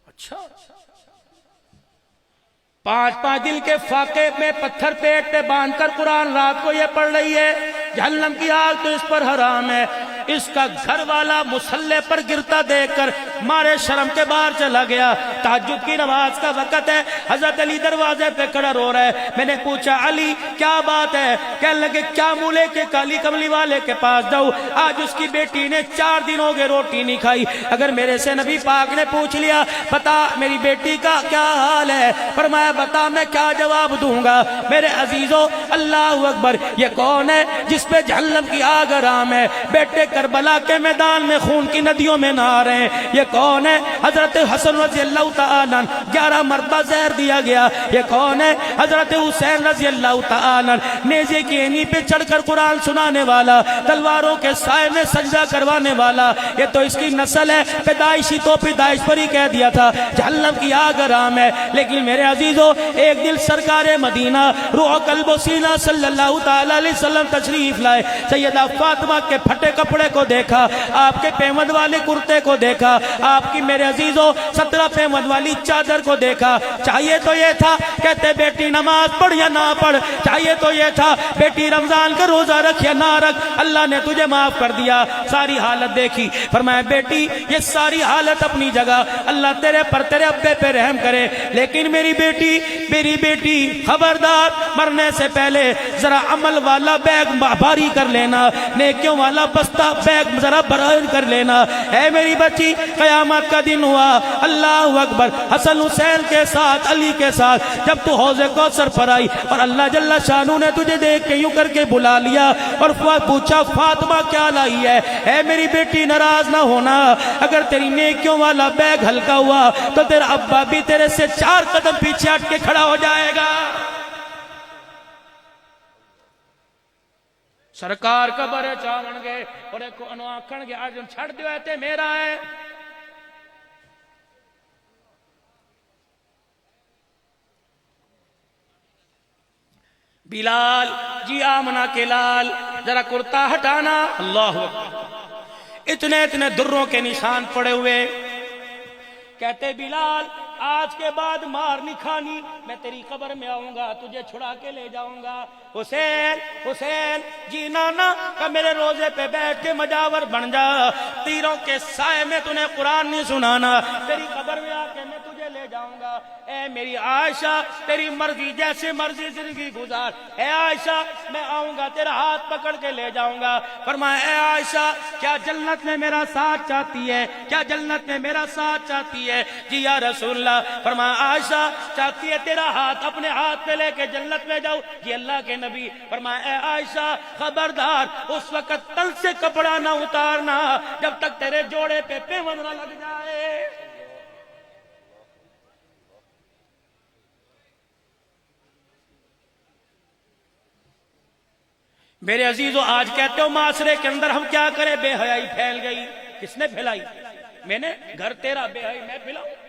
اچھا 5 دن کے فاقے میں پتھر پیٹ پہ باندھ کر قرآن رات کو یہ پڑھ رہی ہے، جہنم کی آگ تو اس پر حرام ہے۔ اس کا گھر والا مصلی پر گرتا دیکھ کر مارے شرم کے باہر چلا گیا۔ تہجد کی نماز کا وقت ہے، حضرت علی دروازے پہ کھڑا رو رہا ہے۔ میں نے پوچھا علی کیا بات ہے؟ کہنے لگے کیا منہ لے کے کالی کملی والے کے پاس جاؤ؟ آج اس کی بیٹی نے 4 دن ہو گئے روٹی نہیں کھائی۔ اگر میرے سے نبی پاک نے پوچھ لیا بتا میری بیٹی کا کیا حال ہے، فرمایا بتا میں کیا جواب دوں گا؟ میرے عزیزو اللہ اکبر، یہ کون ہے جس پہ جہنم کی آگ حرام ہے؟ بیٹے کربلا کے میدان میں خون کی ندیوں میں نہا رہے ہیں۔ یہ کون ہے؟ حضرت حسن رضی اللہ تعالیٰ 11 مرتبہ زہر دیا گیا۔ یہ کون ہے؟ حضرت حسین رضی اللہ تعالیٰ نیزے کی اینی پہ چڑھ کر قرآن سنانے والا، تلواروں کے سائے میں سجدہ کروانے والا۔ یہ تو اس کی نسل ہے، پیدائشی تو پیدائش پر ہی کہہ دیا تھا جہنم کی آگ حرام ہے۔ لیکن میرے عزیزو ایک دن سرکار مدینہ روح قلب و سینہ صلی اللہ تعالیٰ علیہ وسلم تشریف لائے۔ سیدہ فاطمہ کے پھٹے کپڑے کو دیکھا، آپ کے پیمد والے کرتے کو دیکھا، آپ کی میرے عزیزو 17 پیمد والی چادر کو دیکھا۔ چاہیے تو یہ تھا کہتے بیٹی نماز پڑھ یا نہ پڑھ، چاہیے تو یہ تھا بیٹی رمضان کا روزہ رکھ یا نہ رکھ، اللہ نے تجھے معاف کر دیا۔ ساری حالت دیکھی، فرمایا بیٹی یہ ساری حالت اپنی جگہ، اللہ تیرے پر تیرے ابے پہ رحم کرے، لیکن میری بیٹی خبردار مرنے سے پہلے ذرا عمل والا بیگ بھاری کر لینا، نیکیوں والا بستہ بیگ ذرا بھاری کر لینا۔ اے میری بچی قیامت کا دن ہوا، اللہ اکبر، حسن حسین کے ساتھ علی کے ساتھ جب تو حوض کوثر پر آئی اور اللہ جل شانہ نے تجھے دیکھ کے یوں کر کے بلا لیا اور پوچھا فاطمہ کیا لائی ہے؟ اے میری بیٹی ناراض نہ ہونا، اگر تیری نیکیوں والا بیگ ہلکا ہوا تو تیرا ابا بھی تیرے سے 4 قدم پیچھے ہٹ کے کھڑا ہو جائے گا۔ سرکار قبر چاون گے اور ایک انو آکھن گے آج چھڑ دیو ہے تے میرا ہے۔ بلال جی آمنہ کے لال ذرا کرتا ہٹانا. اللہ اکبر. اتنے دروں کے نشان پڑے ہوئے. کہتے بلال آج کے بعد مار نہیں کھانی, میں تیری قبر میں آؤں گا, تجھے چھڑا کے لے جاؤں گا. حسین حسین جی نانا کہ میرے روزے پہ بیٹھ کے مجاور بن جا, تیروں کے سائے میں تُنے قرآن نہیں سنانا, تیری قبر میں آ کے میں تجھے لے جاؤں گا. اے میری عائشہ تیری مرضی جیسے مرضی زندگی گزار. اے عائشہ میں آؤں گا تیرا ہاتھ پکڑ کے لے جاؤں گا. فرمایا اے عائشہ کیا جنت میں میرا ساتھ چاہتی ہے, کیا جنت میں میرا ساتھ چاہتی ہے؟ جی یا رسول اللہ. فرمایا عائشہ چاہتی ہے تیرا ہاتھ اپنے ہاتھ پہ لے کے جنت میں جاؤ. جی اللہ کے نبی. فرمایا اے عائشہ خبردار اس وقت تن سے کپڑا نہ اتارنا جب تک تیرے جوڑے پہ پیوند نہ لگ جائے. میرے عزیزو آج کہتے ہو معاشرے کے اندر ہم کیا کریں, بے حیائی پھیل گئی. کس نے پھیلائی؟ میں نے. گھر تیرا, بے حیائی میں پھیلاؤں؟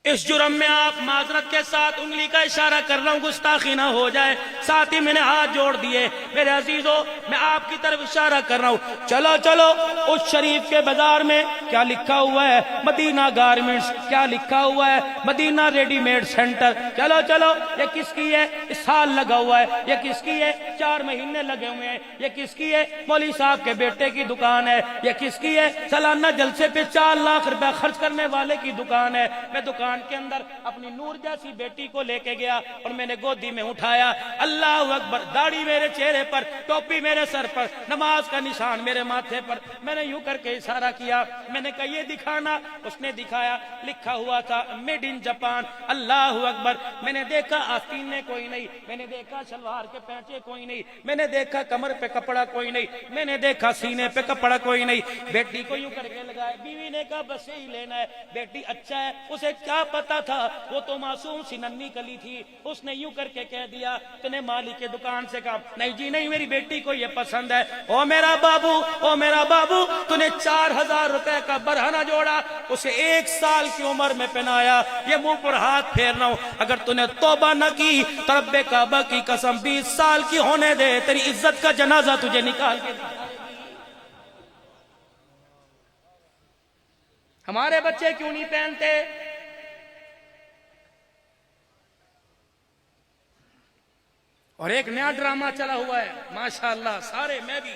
اس جرم میں آپ معذرت کے ساتھ انگلی کا اشارہ کر رہا ہوں گستاخی نہ ہو جائے. ساتھ ہی میں نے ہاتھ جوڑ دیے. میرے عزیزو میں آپ کی طرف اشارہ کر رہا ہوں. چلو چلو اس شریف کے بازار میں کیا لکھا ہوا ہے؟ مدینہ گارمنٹس. کیا لکھا ہوا ہے؟ مدینہ ریڈی میڈ سینٹر. چلو چلو یہ کس کی ہے؟ سال لگا ہوا ہے. یہ کس کی ہے؟ 4 مہینے لگے ہوئے ہیں. یہ کس کی ہے؟ مولوی صاحب کے بیٹے کی دکان ہے. یہ کس کی ہے؟ سالانہ جلسے پہ 4 لاکھ روپے خرچ کرنے والے کی دکان ہے. میں دکان کے اندر اپنی نور جیسی بیٹی کو لے کے گیا اور میں نے گودی میں اٹھایا. اللہ اکبر. داڑھی میرے چہرے پر, ٹوپی میرے سر پر, نماز کا نشان میرے ماتھے پر. میں نے یوں کر کے اشارہ کیا. میں نے کہا یہ دکھانا. اس نے دکھایا. لکھا ہوا تھا میڈ ان جاپان. اللہ اکبر. میں نے دیکھا آستینے کوئی نہیں, میں نے دیکھا شلوار کے پینچے کوئی نہیں, میں نے دیکھا کمر پہ کپڑا کوئی نہیں, میں نے دیکھا سینے پہ کپڑا کوئی نہیں. بیٹی کو یوں کر کے لگایا. بیوی نے کہا بس یہی لینا ہے. بیٹی اچھا ہے, اسے کیا پتا تھا, وہ تو معصوم سی ننھی کلی تھی. اس نے یوں کر کے کہہ دیا تنے مالک کے دکان سے کہا نہیں جی نہیں میری بیٹی کو یہ پسند ہے. او میرا بابو, او میرا بابو, تنے 4000 روپے کا برہنہ جوڑا, اسے 1 سال کی عمر میں پہنایا. یہ منہ پر ہاتھ پھیر رہا ہوں, اگر تنے توبہ نہ کی تو رب کعبہ کی قسم 20 سال کی ہونے دے, تیری عزت کا جنازہ تجھے نکال کے دے. ہمارے بچے کیوں نہیں پہنتے؟ اور ایک نیا ڈرامہ چلا ہوا ہے ماشاءاللہ سارے, میں بھی.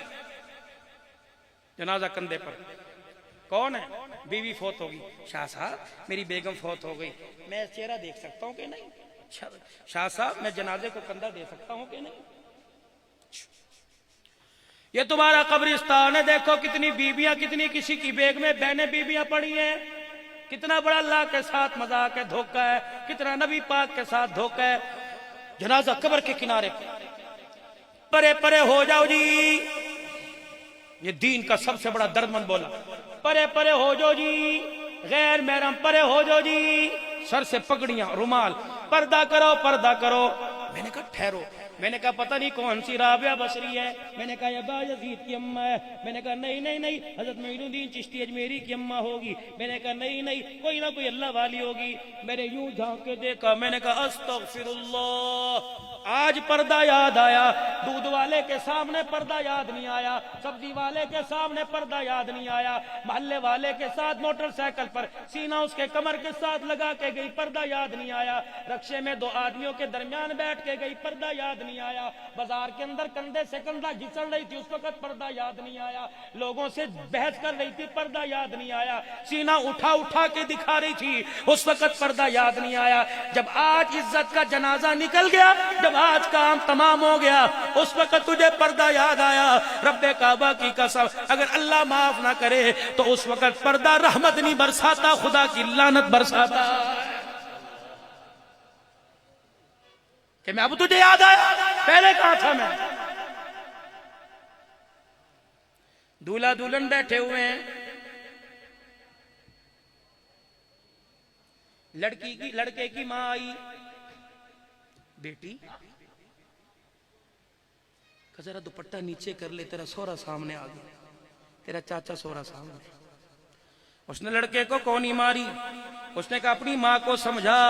جنازہ کندھے پر. کون ہے؟ بیوی فوت ہوگی. شاہ صاحب میری بیگم فوت ہو گئی, میں چہرہ دیکھ سکتا ہوں کہ نہیں؟ شاہ صاحب میں جنازے کو کندھا دے سکتا ہوں کہ نہیں؟ یہ تمہارا قبرستان ہے, دیکھو کتنی بیویاں, کتنی کسی کی بیگ میں بہنیں بیویاں پڑی ہیں. کتنا بڑا اللہ کے ساتھ مذاق ہے, دھوکہ ہے, کتنا نبی پاک کے ساتھ دھوکہ ہے. جنازہ قبر کے کنارے پرے پرے ہو جاؤ جی. یہ دین کا سب سے بڑا درد مند بولا. پرے پرے ہو جاؤ جی, غیر محرم پرے ہو جاؤ جی. سر سے پگڑیاں, رومال, پردہ کرو پردہ کرو. میں نے کہا ٹھہرو. میں نے کہا پتہ نہیں کون سی رابعہ بصری ہے. میں نے کہا یہ بایزید کی اماں ہے. میں نے کہا نہیں نہیں نہیں, حضرت معین الدین چشتی اجمیری کی اماں ہوگی. میں نے کہا نہیں نہیں, کوئی نہ کوئی اللہ والی ہوگی. میں نے یوں جھانک کے دیکھا, میں نے کہا استغفر اللہ. آج پردہ یاد آیا. دودھ والے کے سامنے پردہ یاد نہیں آیا, سبزی والے کے سامنے پردہ یاد نہیں آیا, محلے والے کے ساتھ موٹر سائیکل پر سینہ اس کے کمر کے ساتھ لگا کے گئی, پردہ یاد نہیں آیا. رکشے میں 2 آدمیوں کے درمیان بیٹھ کے گئی, پردہ یاد نہیں آیا. بازار کے اندر کندھے سے کندھا گھسڑ رہی تھی, اس وقت پردہ یاد نہیں آیا. لوگوں سے بحث کر رہی تھی, پردہ یاد نہیں آیا. سینہ اٹھا اٹھا کے دکھا رہی تھی, اس وقت پردہ یاد نہیں آیا. جب آج عزت کا جنازہ نکل گیا, جب آج کام تمام ہو گیا, اس وقت تجھے پردہ یاد آیا. رب کعبہ کی قسم اگر اللہ معاف نہ کرے تو اس وقت پردہ رحمت نہیں برساتا, خدا کی لعنت برساتا. کہ میں اب تجھے یاد آیا, پہلے کہاں تھا میں؟ دولہا دلہن بیٹھے ہوئے ہیں, لڑکے کی ماں آئی. بیٹی کہ ذرا دوپٹہ نیچے کر لے, تیرا سورا سامنے آ گیا, تیرا چاچا سورا سامنے. اس نے لڑکے کو کونی ماری, اس نے کہا اپنی ماں کو سمجھا.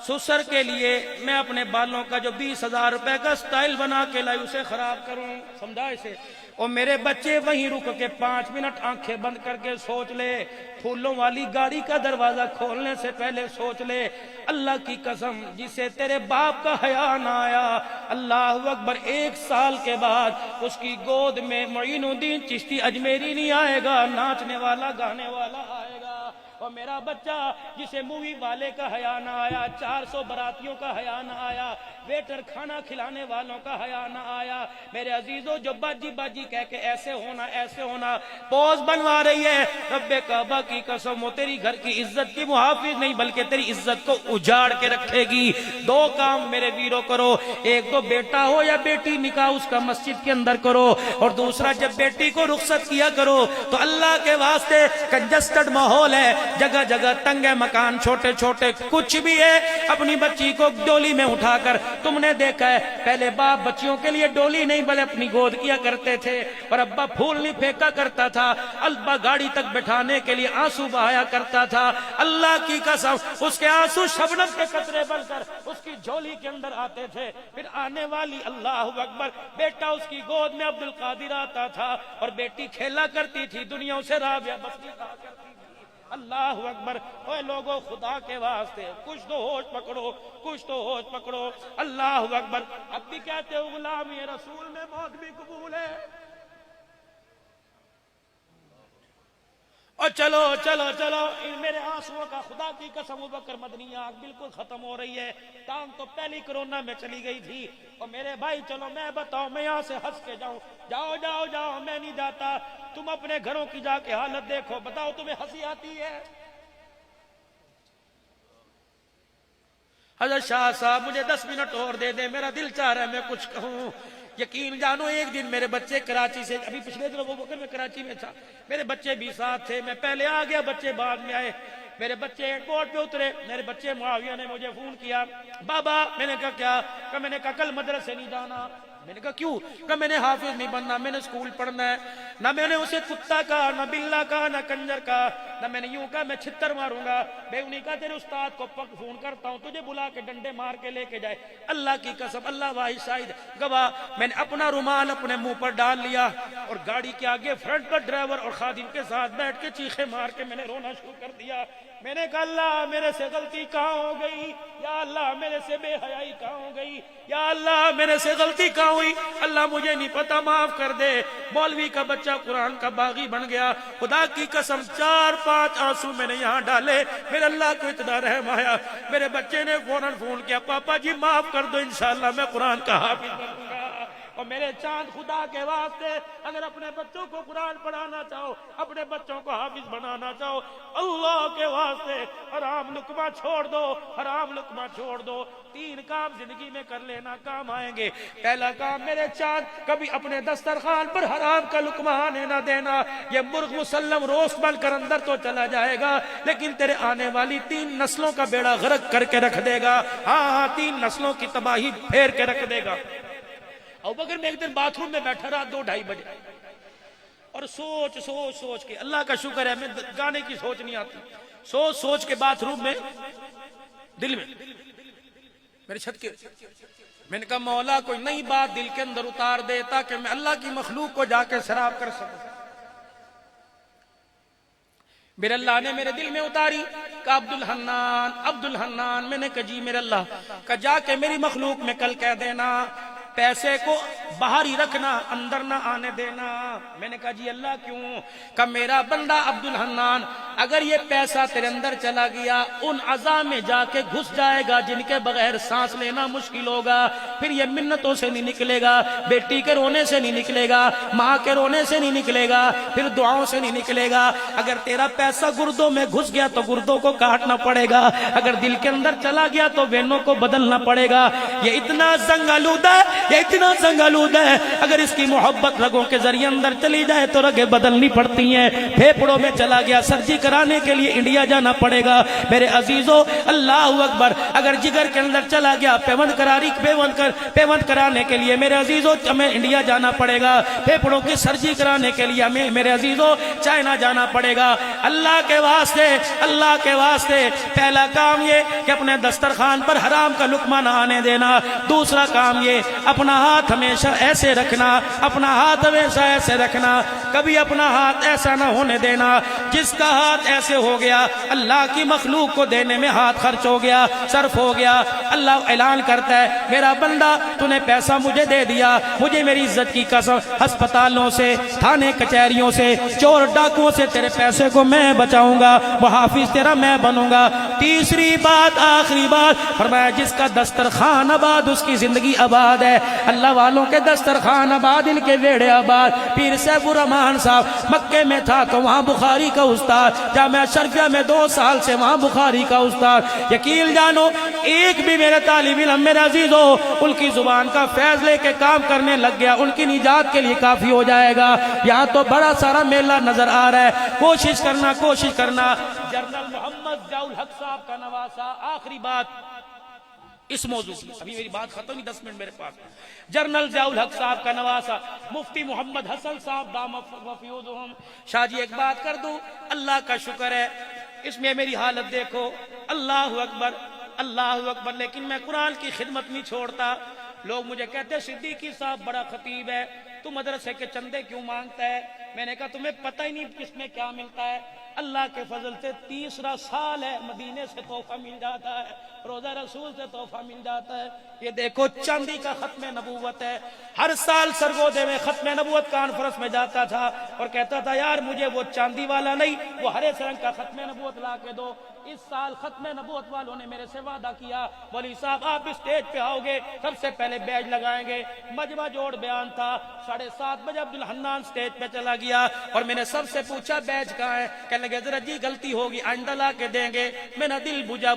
سسر کے لیے میں اپنے بالوں کا جو 20,000 روپے کا سٹائل بنا کے لائی اسے خراب کروں؟ سمجھا اسے؟ اور میرے بچے وہیں رک کے 5 منٹ آنکھیں بند کر کے سوچ لے، پھولوں والی گاڑی کا دروازہ کھولنے سے پہلے سوچ لے، اللہ کی قسم جسے تیرے باپ کا حیا نہ آیا، اللہ اکبر 1 سال کے بعد اس کی گود میں معین الدین چشتی اجمیری نہیں آئے گا، ناچنے والا گانے والا آئے گا۔ اور میرا بچہ جسے مووی والے کا حیا نہ آیا، 400 براتیوں کا حیا نہ آیا، ویٹر کھانا کھلانے والوں کا حیا نہ آیا، میرے عزیزوں جو باجی باجی کہہ کے ایسے ہونا ایسے ہونا پوز بنوا رہی ہے، رب کعبہ کی قسم وہ تیری گھر کی عزت کی محافظ نہیں بلکہ تیری عزت کو اجاڑ کے رکھے گی۔ 2 کام میرے ویرو کرو، ایک تو بیٹا ہو یا بیٹی نکاح اس کا مسجد کے اندر کرو، اور دوسرا جب بیٹی کو رخصت کیا کرو تو اللہ کے واسطے کنجسٹڈ ماحول ہے، جگہ جگہ تنگ ہے مکان، چھوٹے چھوٹے کچھ بھی ہے، اپنی بچی کو ڈولی میں اٹھا کر، تم نے دیکھا ہے پہلے باپ بچیوں کے لیے ڈولی نہیں بلکہ اپنی گود کیا کرتے تھے، اور ابا پھول نہیں پھینکا کرتا تھا، ابا گاڑی تک بٹھانے کے لیے آنسو بہایا کرتا تھا۔ اللہ کی قسم اس کے آنسو شبنم کے قطرے بن کر اس کی جھولی کے اندر آتے تھے، پھر آنے والی اللہ اکبر بیٹا اس کی گود میں عبد القادر آتا تھا، اور بیٹی کھیلا کرتی تھی، دنیا اسے رابعہ بسری کہا کرتی تھی۔ اللہ اکبر، اے لوگوں خدا کے واسطے کچھ تو ہوش پکڑو، کچھ تو ہوش پکڑو۔ اللہ اکبر، اب بھی کہتے ہو غلامی رسول میں موت بھی قبول ہے، اور چلو چلو چلو ان میرے آنسوؤں کا خدا کی قسم ابوبکر مدنی آنکھ بالکل ختم ہو رہی ہے، ٹانگ تو پہلی کرونا میں چلی گئی تھی، اور میرے بھائی چلو میں بتاؤ میں یہاں سے ہنس کے جاؤں؟ جاؤ جاؤ جاؤ، میں نہیں جاتا، تم اپنے گھروں کی جا کے حالت دیکھو، بتاؤ تمہیں ہنسی آتی ہے؟ حضرت شاہ صاحب مجھے 10 منٹ اور دے دیں، میرا دل چاہ رہا ہے میں کچھ کہوں۔ یقین جانو ایک دن میرے بچے کراچی سے، ابھی پچھلے دن وہ وقت میں کراچی میں تھا، میرے بچے بھی ساتھ تھے، میں پہلے آ گیا، بچے بعد میں آئے، میرے بچے ایئرپورٹ پہ اترے، میرے بچے معاویہ نے مجھے فون کیا، بابا، میں نے کہا کیا؟ کہ میں نے کہا کل مدرسے نہیں جانا۔ میں نے کہا کیوں؟ کہ میں نے حافظ نہیں بننا، میں نے اسکول پڑھنا ہے۔ نہ میں نے اسے کتا کہا، نہ بلا کہا، نہ کنجر کہا، نہ میں نے یوں کہا میں چھتر ماروں گا۔ میں انہیں کہا تیرے استاد کو فون کرتا ہوں تجھے بلا کے ڈنڈے مار کے لے کے جائے۔ اللہ کی قسم، اللہ واحد شاہد گواہ، میں نے اپنا رومال اپنے منہ پر ڈال لیا، اور گاڑی کے آگے فرنٹ پر ڈرائیور اور خادم کے ساتھ بیٹھ کے چیخے مار کے میں نے رونا شروع کر دیا۔ میں نے کہا اللہ میرے سے غلطی کہاں ہو گئی، یا اللہ میرے سے بے حیائی کہاں ہو گئی، یا اللہ میرے سے غلطی کہاں ہوئی، اللہ مجھے نہیں پتا، معاف کر دے۔ مولوی کا بچہ قرآن کا باغی بن گیا، خدا کی قسم 4-5 آنسو میں نے یہاں ڈالے، میرے اللہ کو اتنا رحم آیا، میرے بچے نے فوراً فون کیا، پاپا جی معاف کر دو، انشاءاللہ میں قرآن کا حافظ بنوں گا۔ اور میرے چاند خدا کے واسطے اگر اپنے بچوں کو قرآن پڑھانا چاہو، اپنے بچوں کو حافظ بنانا چاہو، اللہ کے واسطے حرام لقمہ چھوڑ دو، حرام لقمہ چھوڑ دو۔ 3 کام زندگی میں کر لینا، کام آئیں گے۔ پہلا کام میرے چاند، کبھی اپنے دسترخوان پر حرام کا لقمہ آنے نہ دینا۔ یہ مرغ مسلم روسٹ بن کر اندر تو چلا جائے گا، لیکن تیرے آنے والی 3 نسلوں کا بیڑا غرق کر کے رکھ دے گا۔ ہاں 3 نسلوں کی تباہی پھیر کے رکھ دے گا۔ ابوبکر میں ایک دن باتھ روم میں بیٹھا رہا 2-2:30 بجے، اور سوچ کے، اللہ کا شکر ہے میں گانے کی سوچ نہیں آتی، سوچ کے باتھ روم میں دل میں میرے چھت کے، میں نے کہا مولا کوئی نئی بات دل کے اندر اتار دے تاکہ میں اللہ کی مخلوق کو جا کے سراب کر سکوں۔ میرے اللہ نے میرے دل میں اتاری کہ عبد الحنان، میں نے کہا جی میرے اللہ، کہ جا کے میری مخلوق میں کل کہہ دینا پیسے کو باہر ہی رکھنا، اندر نہ آنے دینا۔ میں نے کہا جی اللہ کیوں؟ کہ میرا بندہ عبد الحنان اگر یہ پیسہ تیرے اندر چلا گیا ان اعضاء میں جا کے گھس جائے گا جن کے بغیر سانس لینا مشکل ہوگا، پھر یہ منتوں سے نہیں نکلے گا، بیٹی کے رونے سے نہیں نکلے گا، ماں کے رونے سے نہیں نکلے گا، پھر دعاؤں سے نہیں نکلے گا۔ اگر تیرا پیسہ گردوں میں گھس گیا تو گردوں کو کاٹنا پڑے گا، اگر دل کے اندر چلا گیا تو وینوں کو بدلنا پڑے گا۔ یہ اتنا زنگ آلودہ ہے یہ اتنا زنگ آلود ہے، اگر اس کی محبت رگوں کے ذریعے اندر چلی جائے تو رگیں بدلنی پڑتی ہیں۔ پھیپڑوں میں چلا گیا، سرجری کرانے کے لیے انڈیا جانا پڑے گا۔ میرے عزیزو اللہ اکبر، اگر جگر کے اندر چلا گیا پیوند کرانے کے لیے میرے عزیزو ہمیں انڈیا جانا پڑے گا۔ پھیپڑوں کی سرجری کرانے کے لیے ہمیں میرے عزیزو چائنا جانا پڑے گا۔ اللہ کے واسطے پہلا کام یہ کہ اپنے دسترخوان پر حرام کا لقمہ نہ آنے دینا۔ دوسرا کام یہ اپنا ہاتھ ہمیشہ ایسے رکھنا، کبھی اپنا ہاتھ ایسا نہ ہونے دینا جس کا ہاتھ ایسے ہو گیا اللہ کی مخلوق کو دینے میں ہاتھ خرچ ہو گیا، صرف ہو گیا۔ اللہ اعلان کرتا ہے میرا بندہ تو نے پیسہ مجھے دے دیا، مجھے میری عزت کی قسم ہسپتالوں سے، تھانے کچہریوں سے، چور ڈاکوؤں سے تیرے پیسے کو میں بچاؤں گا، محافظ تیرا میں بنوں گا۔ تیسری بات، آخری بات فرمایا جس کا دسترخوان آباد اس کی زندگی آباد ہے۔ اللہ والوں کے دسترخوان آباد، ان کے ویڑے آباد۔ پیر سیف الرحمان صاحب مکے میں تھا تو وہاں بخاری کا استاد، جامعہ شرفیہ میں 2 سال سے وہاں بخاری کا استاد۔ یقین جانو ایک بھی میرے طالب علم میرے عزیزو ان کی زبان کا فیض لے کے کام کرنے لگ گیا، ان کی نجات کے لیے کافی ہو جائے گا۔ یہاں تو بڑا سارا میلہ نظر آ رہا ہے، کوشش کرنا۔ جنرل محمد ضیاء الحق صاحب کا نواسہ، آخری بات اس موضوع کی، ابھی میری بات ختم ہی 10 منٹ میرے پاس۔ جنرل ضیاء الحق صاحب کا نواسہ مفتی محمد حسن صاحب دامت وفیوضہم۔ شاہ جی ایک بات کر دوں، اللہ کا شکر ہے اس میں میری حالت دیکھو، اللہ اکبر، لیکن میں قرآن کی خدمت نہیں چھوڑتا۔ لوگ مجھے کہتے صدیقی صاحب بڑا خطیب ہے، تو مدرسے کے چندے کیوں مانگتا ہے؟ میں نے کہا تمہیں پتہ ہی نہیں کس میں کیا ملتا ہے۔ اللہ کے فضل سے 3 سال ہے، مدینے سے تحفہ مل جاتا ہے، روزہ رسول سے تحفہ مل جاتا ہے۔ یہ دیکھو چاندی کا ختم نبوت ہے، ہر سال سرگودے میں ختم نبوت کانفرنس میں جاتا تھا اور کہتا تھا یار مجھے وہ چاندی والا نہیں، وہ ہرے رنگ کا ختم نبوت لا کے دو۔ اس سال ختم نبوت والوں نے میرے سے وعدہ کیا مولوی صاحب آپ اسٹیج پہ آؤ گے سب سے پہلے بیج لگائیں گے۔ مجمع جوڑ بیان تھا، 7:30 بجے عبدالحنان اسٹیج پہ چلا گیا اور میں نے سب سے پوچھا بیج کہاں ہے؟ کہنے لگے حضرت جی غلطی ہوگی آئندہ لا کے دیں گے۔ میرا دل بجھا